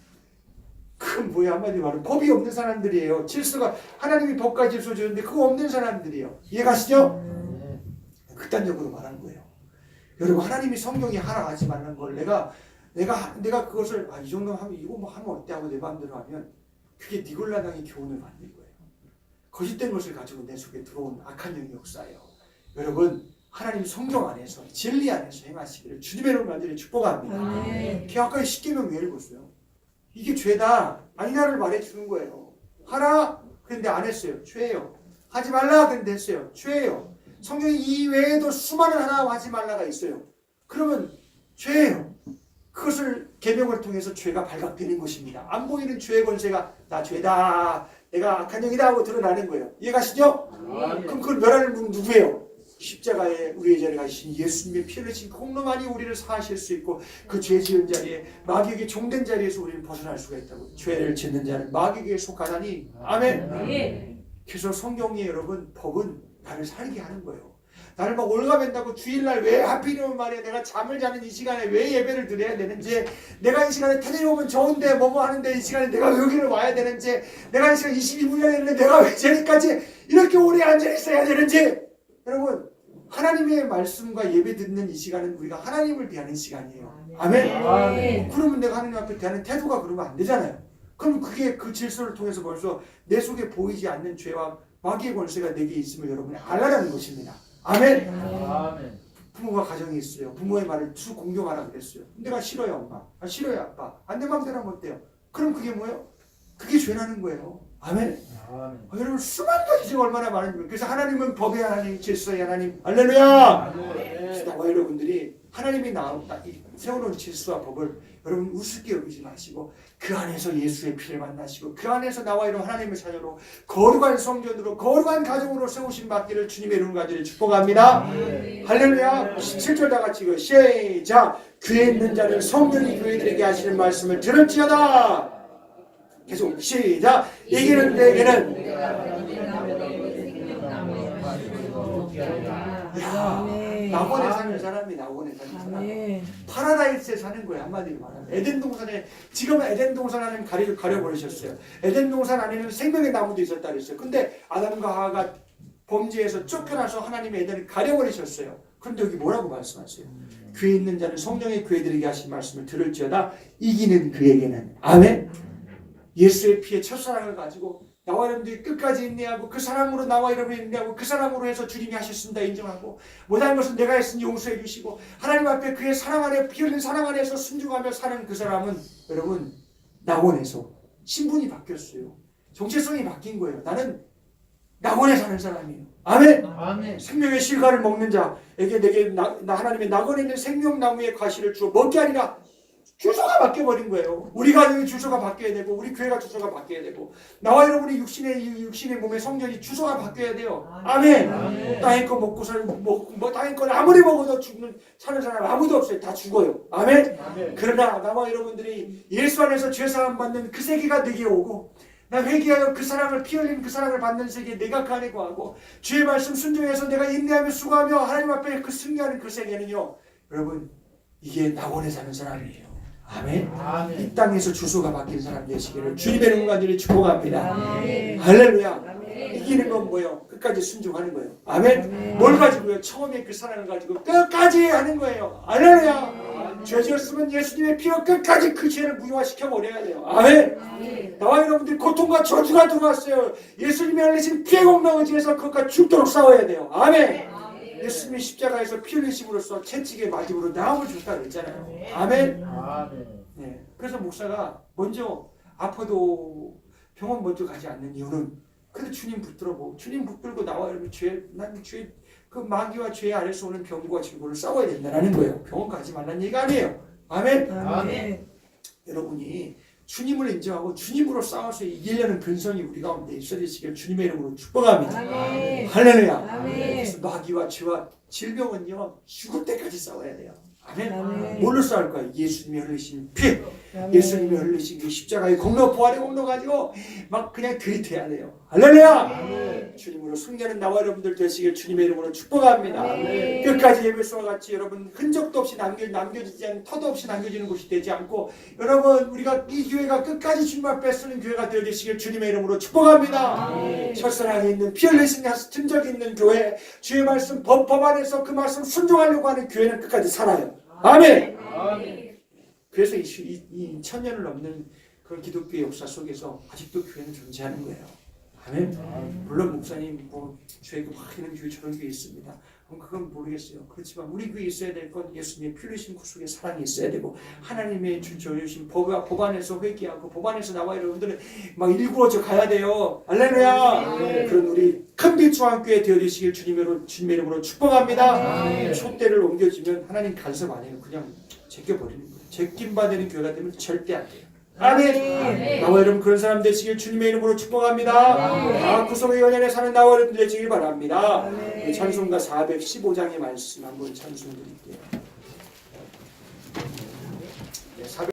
그건 뭐야 한마디로 말하면 법이 없는 사람들이에요. 질서가 하나님이 법과 질서 주는데 그거 없는 사람들이에요. 이해가시죠? 극단적으로 말하는 거예요. 여러분 하나님이 성경에 하라 하지 말라는 걸 내가 그것을 이 정도 하면 이거 뭐 하면 어때 하고 내 마음대로 하면 그게 니골라당의 교훈을 받는 거예요. 거짓된 것을 가지고 내 속에 들어온 악한 영의 역사예요. 여러분 하나님 성경 안에서 진리 안에서 행하시기를 주님의 이름으로 간절히 축복합니다. 아까 십계명 왜 읽었어요? 이게 죄다. 아니나를 말해주는 거예요. 하라. 그런데 안 했어요. 죄예요. 하지 말라. 그런데 했어요. 죄예요. 성경 이외에도 수많은 하나 하지 말라가 있어요. 그러면 죄예요. 그것을 계명을 통해서 죄가 발각되는 것입니다. 안 보이는 죄의 권세가 나 죄다. 내가 악한 영이다 하고 드러나는 거예요. 이해가시죠? 그럼 그걸 멸하는 분은 누구예요? 십자가에 우리의 자리에 가신 예수님의 피를 흘리신 공로만이 우리를 사하실 수 있고 그 죄 지은 자리에 마귀에게 종된 자리에서 우리는 벗어날 수가 있다고. 죄를 짓는 자는 마귀에게 속하다니. 아멘. 그래서 성경에 여러분 법은 나를 살게 하는 거예요. 나를 막 올가맨다고 주일날 왜 하필이면 말이야 내가 잠을 자는 이 시간에 왜 예배를 드려야 되는지, 내가 이 시간에 테레비 보면 좋은데 뭐뭐 하는데 이 시간에 내가 여기를 와야 되는지, 내가 이 시간 22분이나 했는데 내가 왜 저기까지 이렇게 오래 앉아 있어야 되는지. 여러분 하나님의 말씀과 예배 듣는 이 시간은 우리가 하나님을 대하는 시간이에요. 아멘. 그러면 내가 하나님 앞에 대하는 태도가 그러면 안 되잖아요. 그럼 그게 그 질서를 통해서 벌써 내 속에 보이지 않는 죄와 마귀의 권세가 내게 있음을 여러분이 알라는 것입니다. 아멘. 부모가 가정에 있어요. 부모의 말을 쭉 공경하라 그랬어요. 내가 싫어요 엄마. 싫어요 아빠. 안 내 마음대로 하면 어때요? 그럼 그게 뭐예요? 그게 죄라는 거예요. 아멘. 여러분 수많은 가지가 얼마나 많은지. 그래서 하나님은 법의 하나님, 질서의 하나님. 할렐루야. 그래서 나와 여러분들이 하나님이 세워놓은 질서와 법을 여러분 우습게 여기지 마시고 그 안에서 예수의 피를 만나시고 그 안에서 나와 이런 하나님의 자녀로 거룩한 성전으로 거룩한 가정으로 세우신 받기를 주님의 이름 간절히 축복합니다. 할렐루야. 17절 다 같이 이거 시작. 귀에 있는 자는 성령이 교회들에게 하시는 말씀을 들을지어다. 계속 시작. 이기는 내게는 낙원에 사는 사람이 낙원에 사는 사람. 파라다이스에 사는 거예요. 한마디로 말하면. 에덴 동산에 지금은 에덴 동산 안에는 가려버리셨어요. 에덴 동산 안에는 생명의 나무도 있었다 그랬어요. 근데 아담과 하와가 범죄에서 쫓겨나서 하나님의 에덴을 가려버리셨어요. 그런데 여기 뭐라고 말씀하세요? 귀에 있는 자는 성령의 교회들에게 하신 말씀을 들을지어다. 이기는 그에게는. 아멘. 예수의 피의 첫사랑을 가지고 나와 여러분들이 끝까지 인내하고 그 사랑으로 나와 여러분이 인내하고 그 사랑으로 해서 주님이 하셨습니다 인정하고 못한 것은 내가 했으니 용서해 주시고 하나님 앞에 그의 사랑 안에 피 흘린 사랑 안에서 순종하며 사는 그 사람은 여러분 낙원에서 신분이 바뀌었어요. 정체성이 바뀐 거예요. 나는 낙원에 사는 사람이에요. 아멘. 아멘. 생명의 실과를 먹는 자에게 내게 나 하나님의 낙원에 있는 생명나무의 과실을 주어 먹게 하리라. 주소가 바뀌어버린 거예요. 우리가 주소가 바뀌어야 되고 우리 교회가 주소가 바뀌어야 되고 나와 여러분이 육신의 몸의 성전이 주소가 바뀌어야 돼요. 아멘. 아멘. 땅의 거 먹고 땅의 거 아무리 먹어도 사는 사람 아무도 없어요. 다 죽어요. 아멘. 아멘. 그러나 나와 여러분들이 예수 안에서 죄사함 받는 그 세계가 내게 오고 나 회개하여 그 사랑을 피 흘린 그 사랑을 받는 세계 내가 가내 구하고 주의 말씀 순종해서 내가 인내하며 수고하며 하나님 앞에 그 승리하는 그 세계는요, 여러분 이게 낙원에 사는 사람이에요. 아멘. 아멘. 이 땅에서 주소가 바뀐 사람 되시기를 주님의 이름으로 간절히 축복합니다. 아멘. 할렐루야. 아멘. 이기는 건 뭐예요? 끝까지 순종하는 거예요. 아멘. 뭘 가지고요? 처음에 그 사랑을 가지고 끝까지 하는 거예요. 할렐루야. 죄 지었으면 예수님의 피로 끝까지 그 죄를 무효화시켜 버려야 돼요. 아멘. 나와 여러분들 고통과 저주가 들어왔어요. 예수님이 흘리신 피의 공로를 위해서 그것과 죽도록 싸워야 돼요. 아멘. 예수님이 십자가에서 피 흘리심으로써 채찍에 맞음으로 나음을 줬다 그랬잖아요. 아멘. 아멘. 네. 그래서 목사가 먼저 아파도 병원 먼저 가지 않는 이유는 그래도 주님 붙들어보고 주님 붙들고 나와 여러분 그 마귀와 죄 아래서 오는 병과 질고를 싸워야 된다는 거예요. 병원 가지 말라는 얘기가 아니에요. 아멘. 아멘. 여러분이 주님을 인정하고 주님으로 싸워서 이기려는 근성이 우리 가운데 있어야 되시길 주님의 이름으로 축복합니다. 아멘. 할렐루야. 아멘. 그래서 마귀와 죄와 질병은요 죽을 때까지 싸워야 돼요. 아멘. 아멘. 뭘로 싸울 거야? 예수님이 흘리신 피, 아멘. 예수님이 흘리신 그 십자가의 공로, 부활의 공로 가지고 막 그냥 들이태야 돼요. 할렐루야. 아멘. 주님으로 승리하는 나와 여러분들 되시길 주님의 이름으로 축복합니다. 아멘. 끝까지 예배소와 같이 여러분 흔적도 없이 남겨지지 않는 터도 없이 남겨지는 곳이 되지 않고 여러분 우리가 이 교회가 끝까지 주님 앞에 쓰는 교회가 되어주시길 주님의 이름으로 축복합니다. 아멘. 첫사랑에 있는 피 흘리신 흔적이 있는 교회, 주의 말씀 법 안에서 그 말씀 순종하려고 하는 교회는 끝까지 살아요. 아멘. 아멘. 그래서 이 천년을 넘는 그런 기독교의 역사 속에서 아직도 교회는 존재하는 거예요. 아멘. 물론 목사님 저희 막 이런 교회 저런 교회 있습니다. 그건 모르겠어요. 그렇지만 우리 교회에 있어야 될 건 예수님의 피 흘리신 구속의 사랑이 있어야 되고 하나님의 주신 법 안에서 회개하고 법 안에서 나와 여러분들은 막 일구어져 가야 돼요. 할렐루야. 그런 우리 큰빛 중앙교회 되어주시길 주님의 이름으로 축복합니다. 촛대를 옮겨주면 하나님 간섭 안 해요. 그냥 제껴버리는 거예요. 제낀받는 교회가 되면 절대 안 돼요. 아멘. 나와 여러분 그런 사람 되시길 주님의 이름으로 축복합니다. 다 구속의 연연에 사는 나와 여러분 되시길 바랍니다. 찬송가 415장의 말씀 한번 찬송 드릴게요.